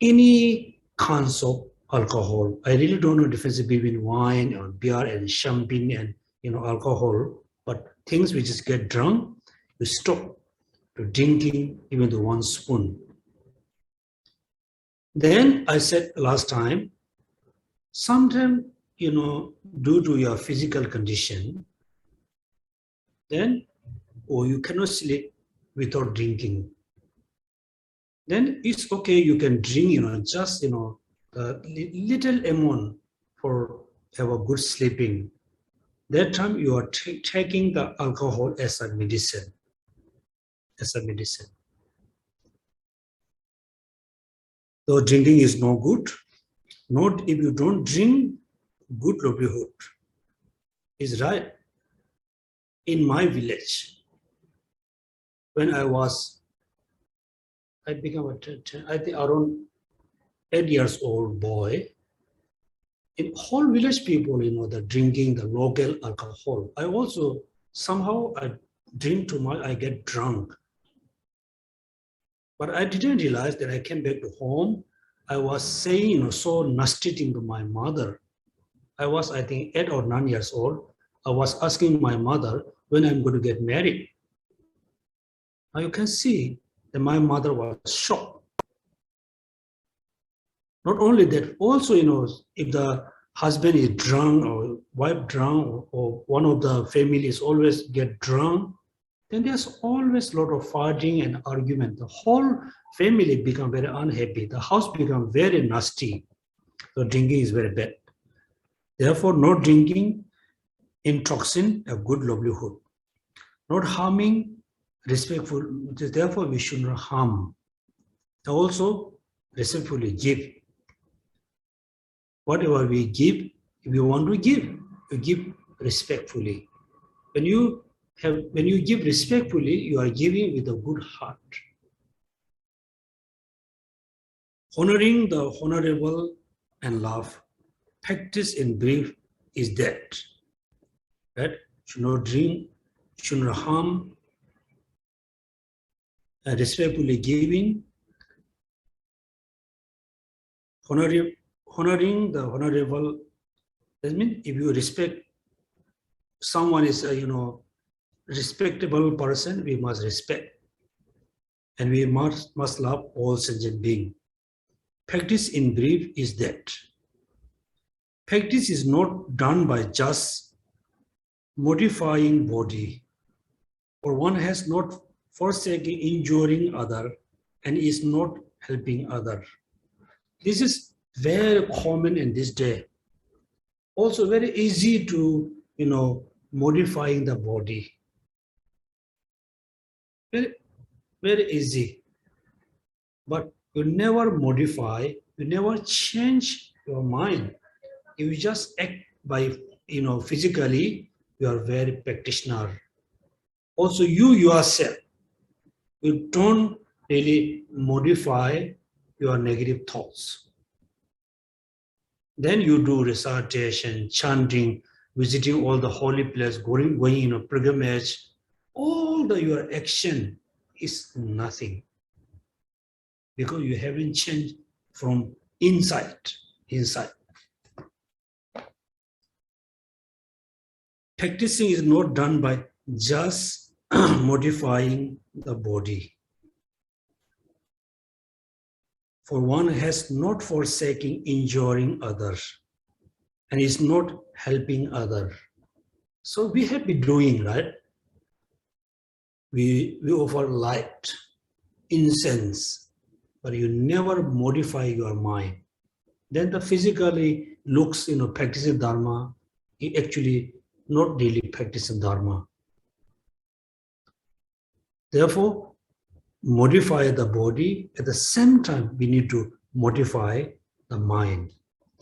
any kinds of alcohol. I really don't know the difference between wine or beer and champagne and alcohol, but things which is get drunk, you stop to drinking even the 1 spoon. Then I said last time, sometimes due to your physical condition, then you cannot sleep without drinking. Then it's okay, you can drink, just a little amount for have a good sleeping. That time you are taking the alcohol as a medicine. So drinking is no good. Not if you don't drink, good livelihood is right. In my village, when I became I think around 8 years old boy. In whole village people, the drinking the local alcohol. I also somehow I drink too much, I get drunk. But I didn't realize that I came back to home. I was saying, so nasty thing to my mother. I was, I think, 8 or 9 years old. I was asking my mother when I'm going to get married. Now you can see that my mother was shocked. Not only that, also, if the husband is drunk or wife drunk or one of the families always get drunk, then there's always a lot of fighting and argument. The whole family become very unhappy. The house become very nasty. So drinking is very bad. Therefore, not drinking in toxin, a good livelihood. Not harming, respectful. Therefore, we should not harm. Also, respectfully give. Whatever we give, if you want to give, you give respectfully. When you give respectfully, you are giving with a good heart. Honoring the honorable and love. Practice in brief is that. Right? Should not drink, should not harm, and respectfully giving. Honoring the honorable, that means if you respect someone is a respectable person, we must respect, and we must love all sentient beings. Practice in brief is that. Practice is not done by just modifying body, or one has not forsaken injuring other and is not helping other. This is very common in this day. Also very easy to, modifying the body. Very, very easy. But you never modify, you never change your mind. You just act by, physically, you are very practitioner. Also you yourself, you don't really modify your negative thoughts. Then you do recitation, chanting, visiting all the holy places, going in a pilgrimage. All your action is nothing, because you haven't changed from inside. Practicing is not done by just modifying the body. For one has not forsaken injuring others. and is not helping other. So we have been doing, right? We offer light, incense, but you never modify your mind. Then the physically looks, practicing Dharma, he actually not really practicing Dharma. Therefore, modify the body. At the same time, we need to modify the mind.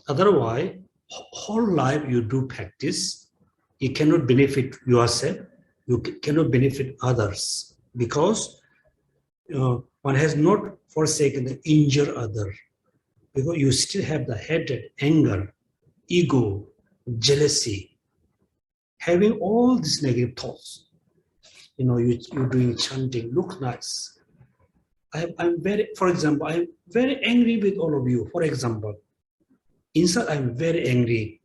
Otherwise, whole life you do practice, you cannot benefit yourself, you cannot benefit others, because one has not forsaken the injure other, because you still have the hatred, anger, ego, jealousy, having all these negative thoughts. You're doing chanting, look nice. I'm very, for example, I'm very angry with all of you. For example, inside I'm very angry.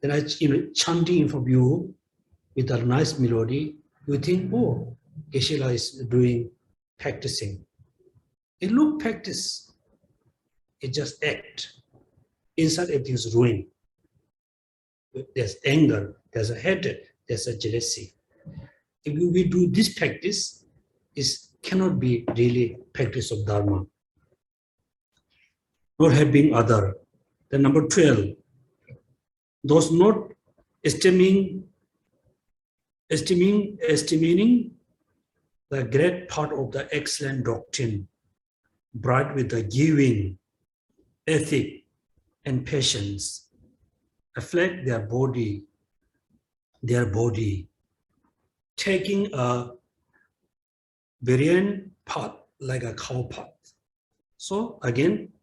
Then I, chanting in front of you with a nice melody. You think, oh, Geshe is doing practicing. It look practice. It just act. Inside everything is ruined. There's anger, there's a hatred, there's a jealousy. If we do this practice, it cannot be really practice of Dharma. Not having other. Then number 12, those not estimating the great part of the excellent doctrine, bright with the giving, ethic, and patience, afflict their body, taking a variant path like a cow path. So again,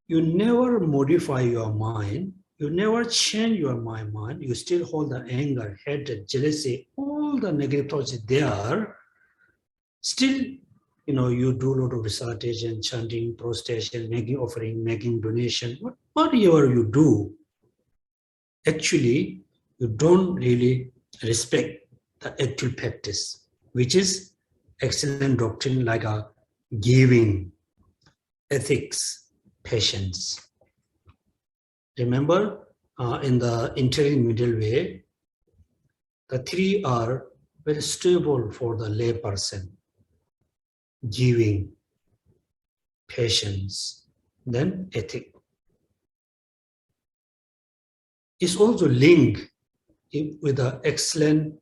you never modify your mind, you never change your mind, you still hold the anger, hatred, jealousy, all the negative thoughts there. Still, you do a lot of recitation, chanting, prostration, making offering, making donation, whatever you do, actually, you don't really respect the actual practice, which is excellent doctrine like a giving, ethics, patience. Remember, in the interim middle way, the three are very stable for the lay person. Giving, patience, then ethic. It's also linked with the excellent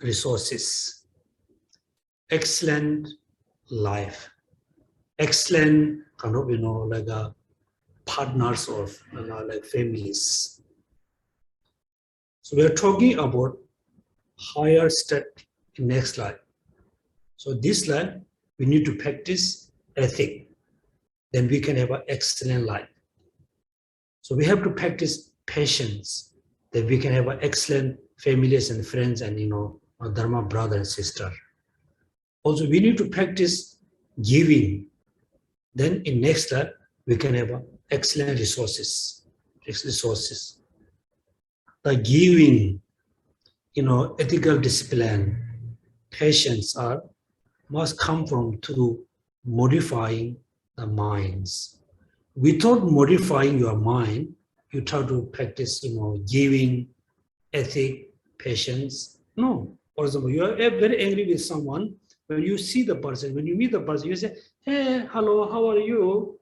resources, excellent life, excellent kind of, like partners of, like families. So we are talking about higher step in next life. So this life, we need to practice ethic. Then we can have an excellent life. So we have to practice patience. Then we can have an excellent families and friends and, a Dharma brother and sister. Also, we need to practice giving. Then in next life, we can have excellent resources. The giving, ethical discipline, patience must come from through modifying the minds. Without modifying your mind, you try to practice, giving, ethic, patience. No. For example, you are very angry with someone. When you see the person, when you meet the person, you say, hey, hello, how are you?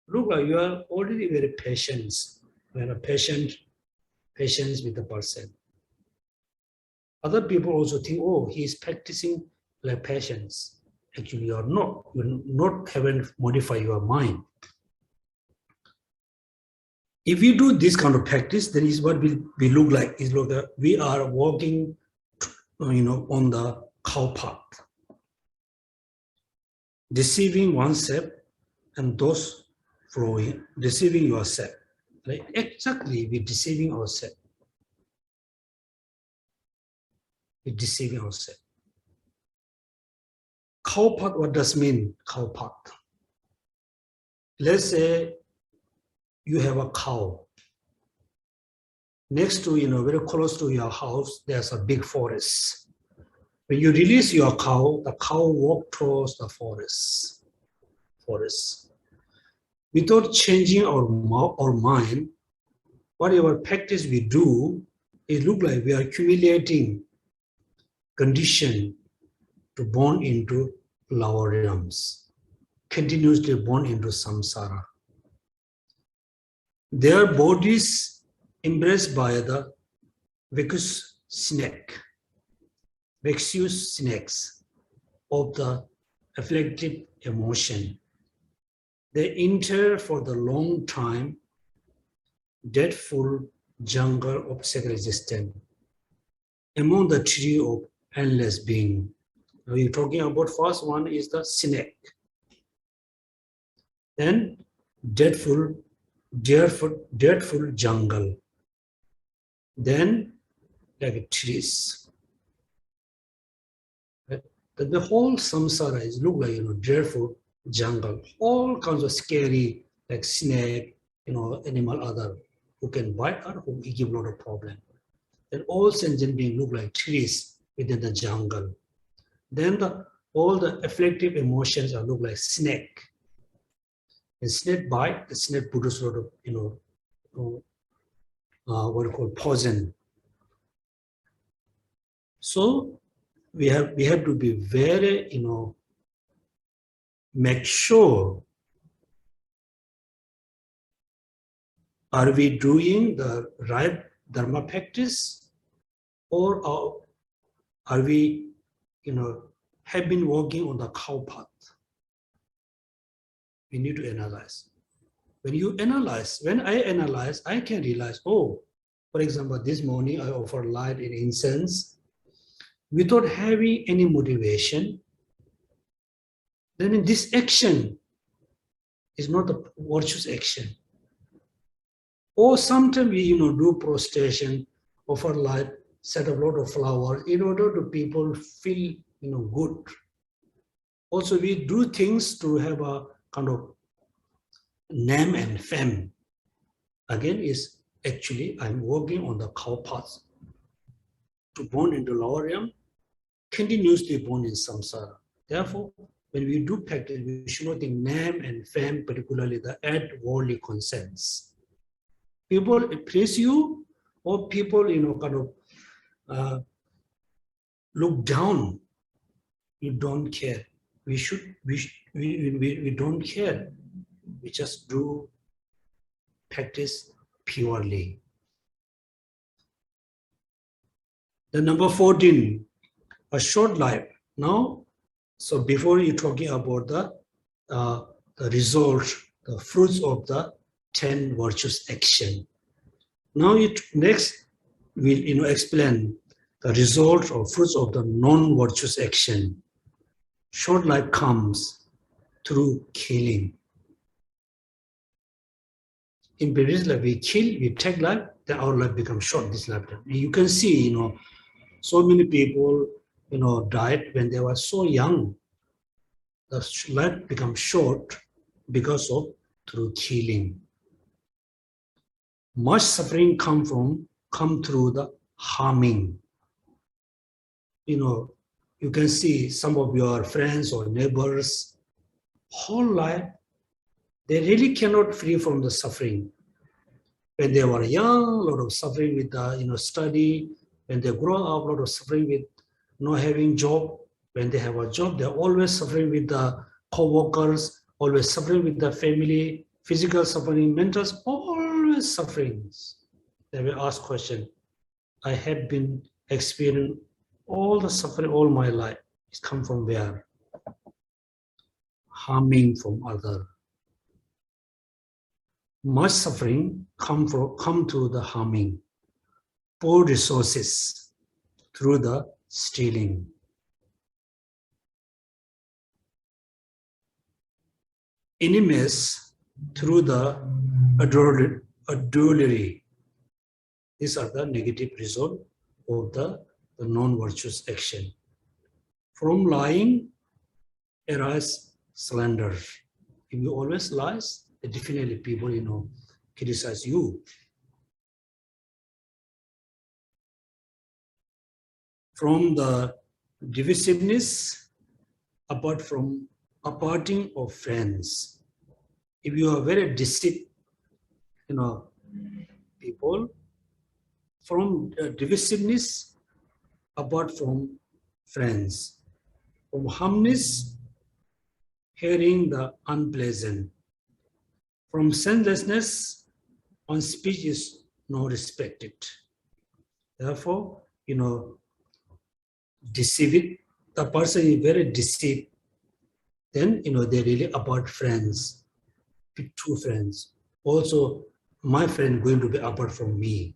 Look like you are already very patient. You are patience with the person. Other people also think, oh, he is practicing like patience. Actually, you are not. You not haven't modified your mind. If you do this kind of practice, then is what we look like. Is look that we are walking, on the cow path, deceiving oneself and those following, deceiving yourself. Right? Exactly, we're deceiving ourselves. We're deceiving ourselves. Cow path, what does mean, cow path? Let's say you have a cow. Next to, very close to your house, there's a big forest. When you release your cow, the cow walks towards the forest. Without changing our mind, whatever practice we do, it looks like we are accumulating condition to born into lower realms, continuously born into samsara. Their bodies embraced by the vicious snakes of the afflictive emotion. They enter for the long time deathful jungle of sacred existence among the tree of endless being. Now you're talking about first one is the snake. Then deathful jungle. Then like trees. Right? The whole samsara is look like dreadful jungle. All kinds of scary like snake, animal other who can bite or who give a lot of problem. Then all sentient beings look like trees within the jungle. Then all the afflictive emotions are look like snake. And snake bite, the snake produces a lot of, what we call poison. So we have to be very, make sure, are we doing the right dharma practice, or are we, have been walking on the cow path? We need to analyze. When I analyze, I can realize, oh, for example, this morning I offered light and incense without having any motivation. Then in this action is not a virtuous action. Or sometimes we, do prostration, offer light, set up a lot of flowers in order to people feel, good. Also, we do things to have a kind of name and fame. Again, is actually I'm working on the cow path to born into lower realm, continuously born in samsara. Therefore, when we do practice, we should not think name and fame, particularly the worldly concerns. People praise you, or people, kind of look down. You don't care. We don't care. We just do practice purely. The number 14, a short life. Now, so before you're talking about the result, the fruits of the 10 virtuous action. Now next we'll explain the result or fruits of the non-virtuous action. Short life comes through killing. In previous life, we kill, we take life, then our life becomes short this lifetime. You can see, so many people, died when they were so young. The life becomes short because of through killing. Much suffering come through the harming. You can see some of your friends or neighbors, whole life, they really cannot free from the suffering. When they were young, a lot of suffering with the, study. When they grow up, a lot of suffering with not having job. When they have a job, they're always suffering with the co-workers, always suffering with the family, physical suffering, mental, always sufferings. They will ask question. I have been experiencing all the suffering all my life. It's come from where? Harming from other. Much suffering come through the harming. Poor resources through the stealing. Enemies through the adultery. These are the negative result of the non-virtuous action. From lying arise slander. If you always lies, definitely people, criticize you. From the divisiveness, aparting of friends. If you are very distant, people from divisiveness, apart from friends, from harmless, hearing the unpleasant, from senselessness, on speech is not respected. Therefore, deceive the person is very deceived. Then, they really apart friends, true friends. Also, my friend going to be apart from me.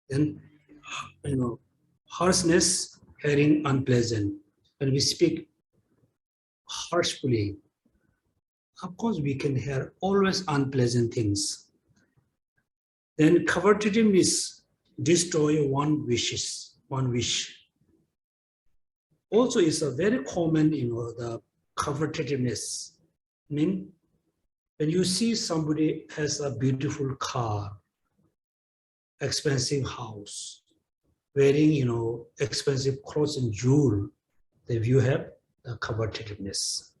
Then, harshness, hearing unpleasant. When we speak harshly, of course, we can hear always unpleasant things. Then, covetousness, destroy one wish. Also, it's a very common, the covetousness. Mean, when you see somebody has a beautiful car, expensive house, wearing, expensive clothes and jewel, then you have the covetousness.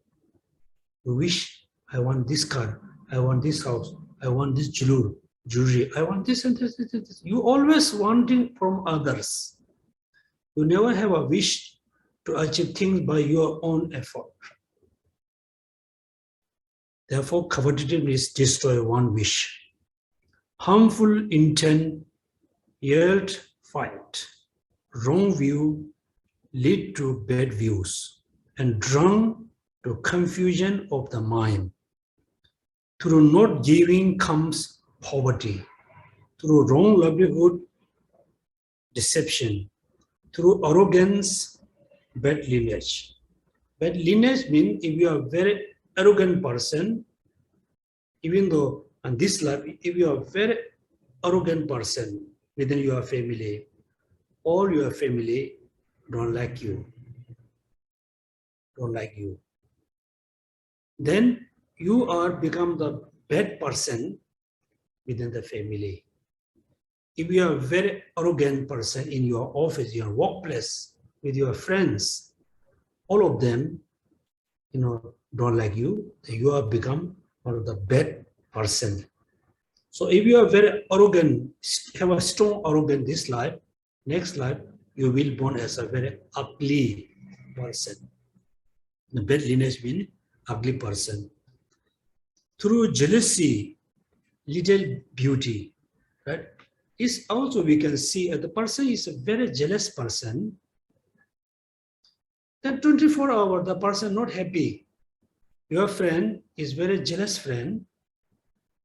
You wish, I want this car, I want this house, I want this jewelry, I want this and this. You always wanting from others. You never have a wish to achieve things by your own effort. Therefore, covetousness destroy one wish. Harmful intent yield fight. Wrong view lead to bad views and drawn to confusion of the mind. Through not giving comes poverty. Through wrong livelihood, deception. Through arrogance, bad lineage. Bad lineage means if you are a very arrogant person, even though in this life, if you are a very arrogant person within your family, all your family don't like you. Then you are become the bad person within the family. If you are a very arrogant person in your office, your workplace, with your friends, all of them, don't like you, then you have become one of the bad person. So if you are very arrogant, have a strong arrogance this life, next life, you will born as a very ugly person. The bad lineage means ugly person. Through jealousy, little beauty, right? Is also we can see the person is a very jealous person. Then 24 hours, the person not happy. Your friend is very jealous friend.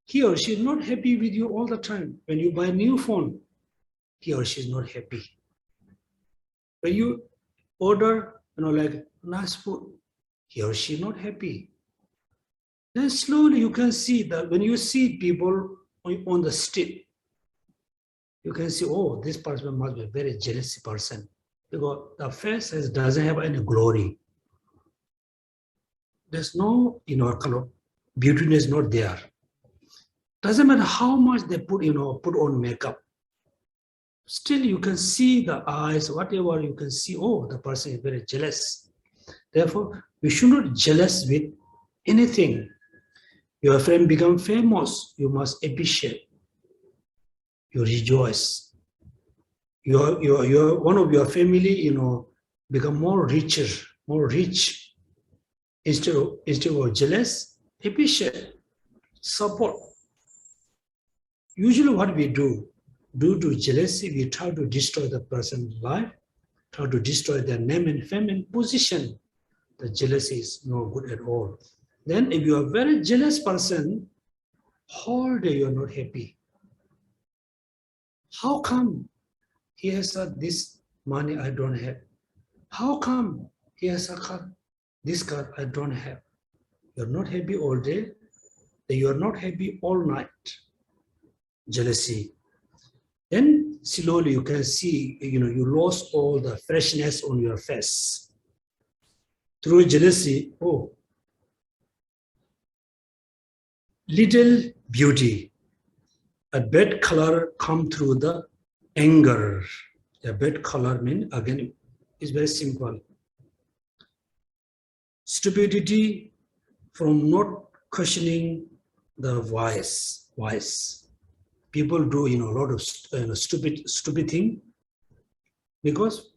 He or she is not happy with you all the time. When you buy a new phone, he or she is not happy. When you order, like nice food, he or she is not happy. Then slowly you can see that when you see people on the street, you can see, oh, this person must be a very jealous person because the face doesn't have any glory. There's no, kind of beauty is not there. Doesn't matter how much they put on makeup. Still, you can see the eyes, whatever you can see, oh, the person is very jealous. Therefore, we should not jealous with anything. Your friend become famous, you must appreciate. You rejoice. Your one of your family, become more rich. Instead of jealous, appreciate, support. Usually what we do, due to jealousy, we try to destroy the person's life, try to destroy their name and fame and position. The jealousy is no good at all. Then if you are a very jealous person, whole day you are not happy. How come he has this money I don't have? How come he has a car? This car I don't have. You're not happy all day. You're not happy all night. Jealousy. Then slowly you can see, you lost all the freshness on your face. Through jealousy, oh, little beauty. A bad color come through the anger. A bad color means, again, is very simple. Stupidity from not questioning the wise. people do, a lot of stupid thing, because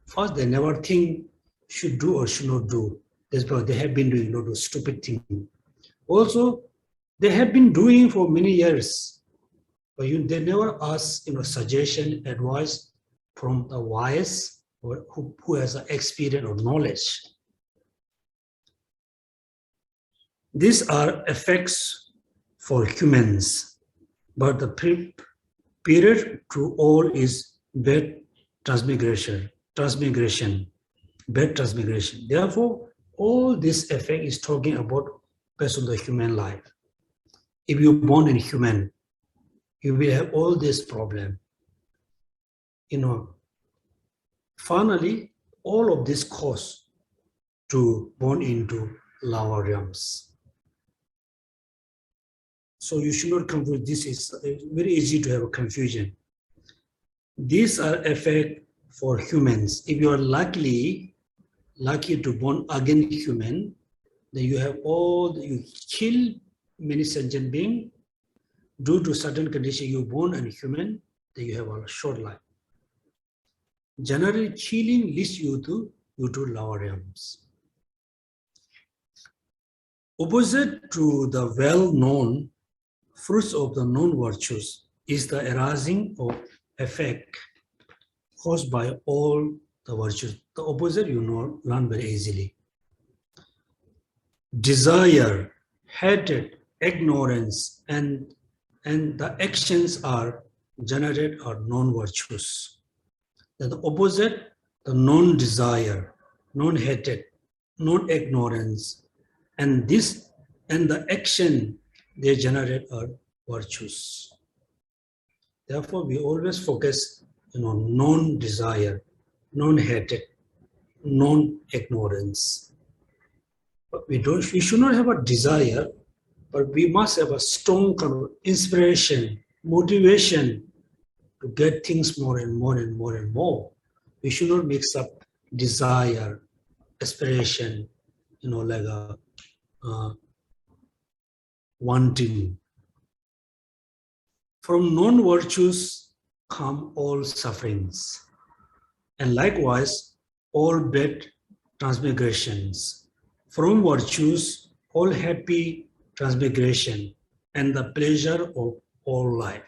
first they never think should do or should not do. That's why they have been doing a lot of stupid thing. Also, they have been doing for many years, but they never ask, suggestion, advice from the wise or who has experience or knowledge. These are effects for humans, but the period to all is bad transmigration, bad transmigration. Therefore, all this effect is talking about based on the human life. If you're born in human, you will have all this problem. Finally, all of this cause to born into lower realms. So you should not confuse. This is very easy to have a confusion. These are effects for humans. If you are lucky to born again human, then you have you kill many sentient beings. Due to certain condition, you born and human, then you have a short life. Generally, killing leads you to lower realms. Opposite to the well-known fruits of the known virtues is the arising of effect caused by all the virtues. The opposite learn very easily. Desire, hatred, ignorance, and the actions are generated are non-virtues. Then the opposite, the non-desire, non-hatred, non-ignorance, and the action they generate are virtues. Therefore, we always focus on non-desire, non-hatred, non-ignorance. But we should not have a desire, but we must have a strong kind of inspiration, motivation to get things more and more and more and more. We should not mix up desire, aspiration, like a wanting. From non-virtues come all sufferings, and likewise all bad transmigrations. From virtues, all happy transmigration and the pleasure of all life.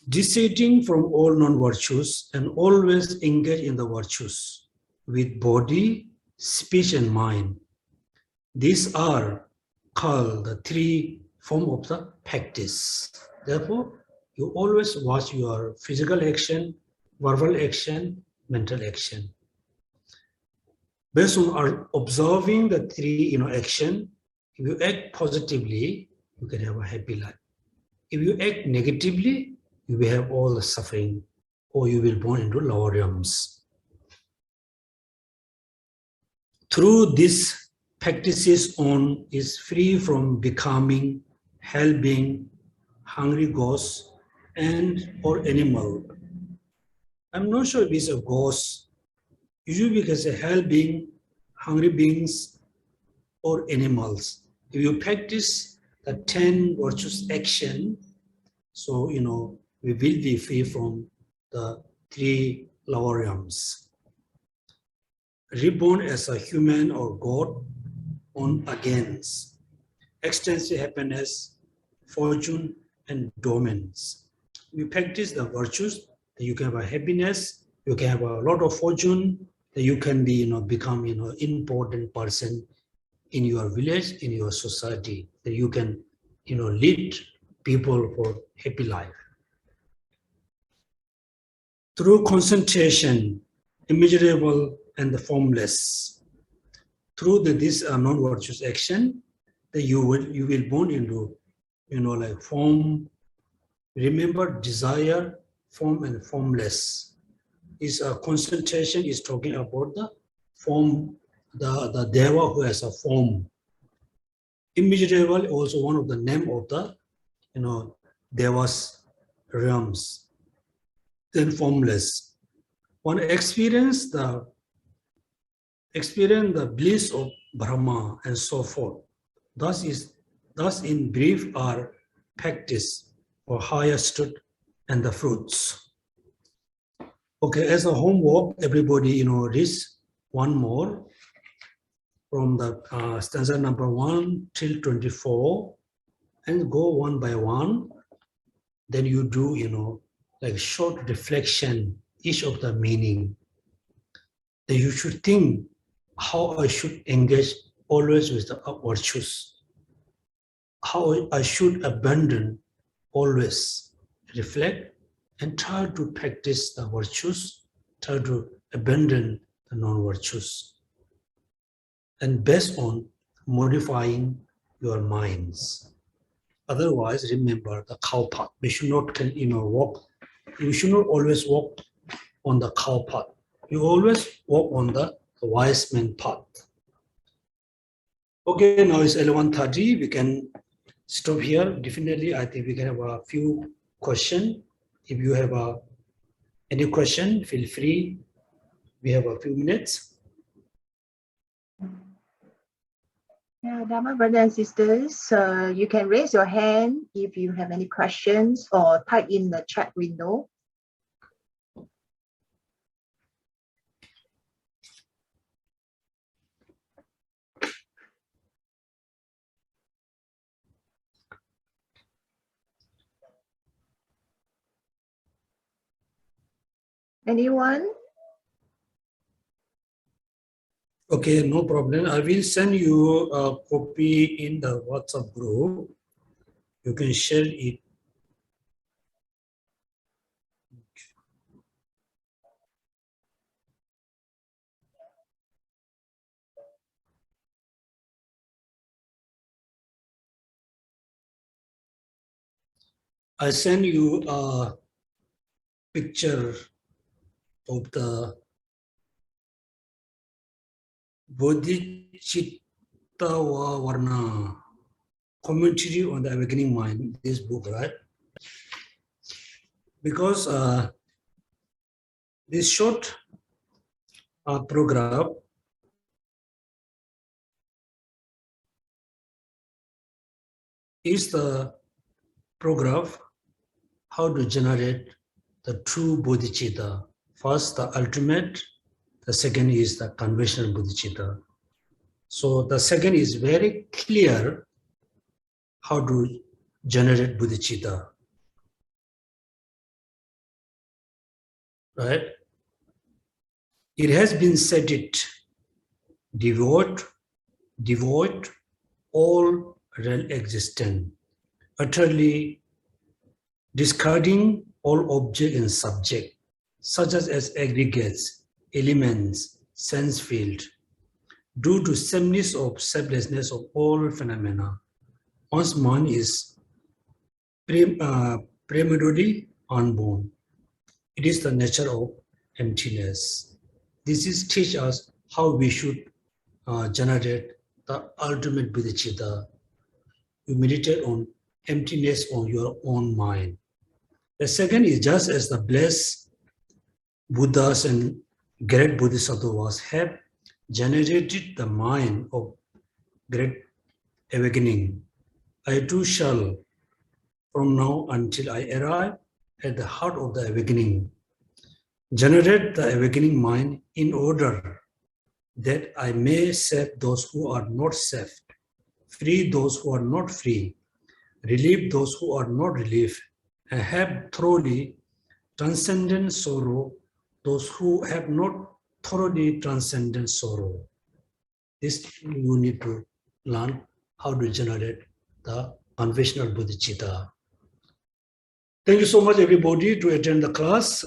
Descending from all non-virtues and always engage in the virtues with body, speech, and mind. These are called the three forms of the practice. Therefore, you always watch your physical action, verbal action, mental action. Based on observing the three action, if you act positively, you can have a happy life. If you act negatively, you will have all the suffering, or you will born into lower realms. Through this practices on is free from becoming hell being, hungry ghost, or animal. I'm not sure if it's a ghost. Usually we can say hell being, hungry beings, or animals. If you practice the 10 virtuous action, so we will be free from the 3 lower realms. Reborn as a human or God on against extensive happiness, fortune, and domains. You practice the virtues, you can have a happiness, you can have a lot of fortune, that you can be, become, important person in your village, in your society, that you can, lead people for happy life. Through concentration, immeasurable and the formless, through this non-virtuous action, that you will born into, like form. Remember, desire, form, and formless. Is a concentration is talking about the form, the Deva who has a form. Immeasurable also one of the name of the Deva's realms. Then formless. One experience the bliss of Brahma and so forth. Thus Thus, in brief, are practice for higher stud and the fruits. Okay, as a homework, everybody, read one more from the stanza number 1 till 24, and go one by one. Then you do, like short reflection, each of the meaning. Then you should think how I should engage always with the virtues. How I should abandon always, reflect, and try to practice the virtues, try to abandon the non-virtues. And based on modifying your minds. Otherwise, remember the cow path. We should not, walk. You should not always walk on the cow path. You always walk on the wise man path. Okay, now it's 11:30. We can stop here. Definitely, I think we can have a few questions. If you have any question, feel free. We have a few minutes. Yeah, Dharma brothers and sisters, you can raise your hand if you have any questions or type in the chat window. Anyone? Okay, no problem. I will send you a copy in the WhatsApp group. You can share it. I send you a picture of the Bodhicitta Varna commentary on the awakening mind, this book, right? Because this short program is the program how to generate the true bodhicitta. First, the ultimate. The second is the conventional bodhicitta. So the second is very clear how to generate bodhicitta. Right? It has been said it, devoid all real existence, utterly discarding all object and subject, such as aggregates, elements, sense field, due to sameness of selflessness of all phenomena. One's mind is primarily unborn. It is the nature of emptiness. This is teach us how we should generate the ultimate bodhicitta. You meditate on emptiness on your own mind. The second is just as the blessed Buddhas and great Bodhisattvas have generated the mind of great awakening, I too shall, from now until I arrive at the heart of the awakening, generate the awakening mind in order that I may save those who are not saved, free those who are not free, relieve those who are not relieved, and have thoroughly transcendent sorrow those who have not thoroughly transcendent sorrow. This you need to learn how to generate the conventional bodhicitta. Thank you so much, everybody, to attend the class.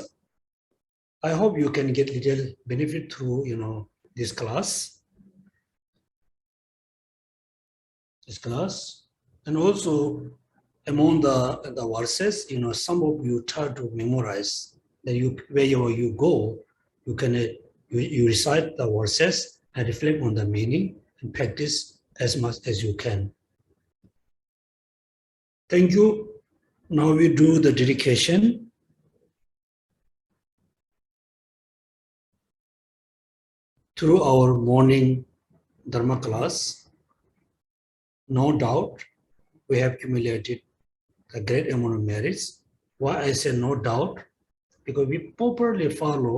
I hope you can get little benefit through, this class. And also among the verses, some of you try to memorize. Then wherever you go, you can you recite the verses and reflect on the meaning and practice as much as you can. Thank you. Now we do the dedication. Through our morning Dharma class, no doubt we have accumulated a great amount of merits. Why I say no doubt? Because we properly follow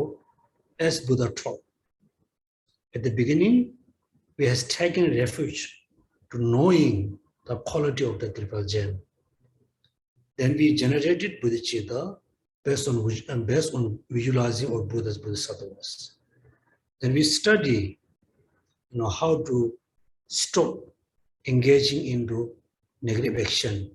as Buddha taught. At the beginning, we have taken refuge to knowing the quality of the triple gem. Then we generated bodhicitta based on visualizing our Buddhas, Bodhisattvas. Then we study, how to stop engaging into negative action,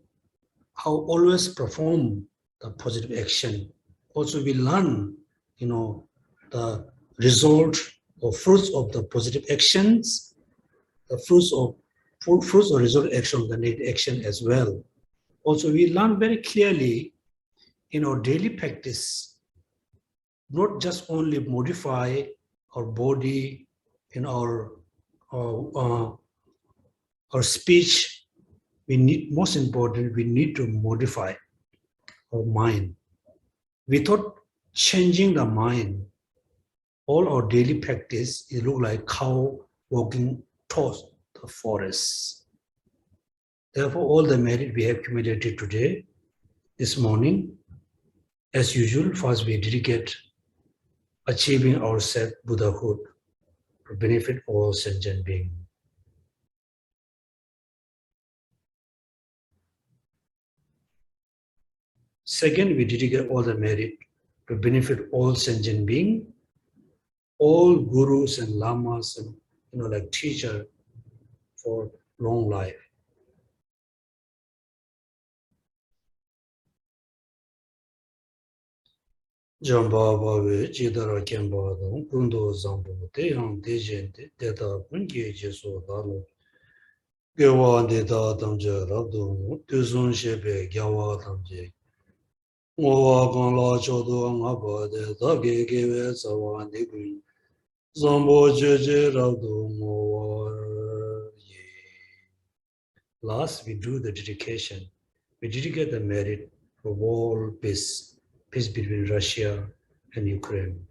how always perform the positive action. Also, we learn, the result or fruits of the positive actions, the fruits or result action of the negative action as well. Also, we learn very clearly in our daily practice, not just only modify our body in our speech. We need, most important, we need to modify our mind. Without changing the mind, all our daily practice, it look like cow walking towards the forest. Therefore, all the merit we have accumulated today, this morning, as usual, first we dedicate achieving our self-Buddhahood to benefit all sentient beings. Second, we dedicate all the merit to benefit all sentient beings, all gurus and lamas and like teacher for long life. Jamba Bawe, Jidara Kemba, Kundo Zambo, Deyang Dejente, Deta Pungi Jesu Dalo, Gewa Deta Damja Rabdo, Tuzun Shebe, Gawa Damje, Owa Ganla Chodo Ngaba, Deta Gewe Sawa Nigun, Zambo Jeje Rabdo, Mowa Ye. Last, we do the dedication. We dedicate the merit for world peace between Russia and Ukraine.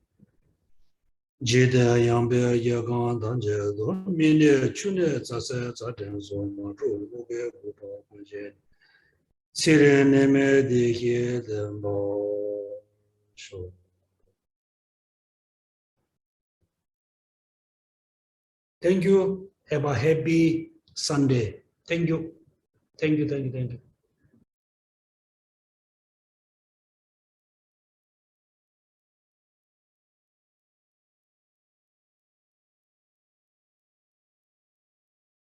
Jida Yambe Yagan Danje, Mine Chune Zase Zaten Zoma, Ruge Buba Muje, Sirene de Hie de Mo Show. Thank you. Have a happy Sunday. Thank you. Thank you.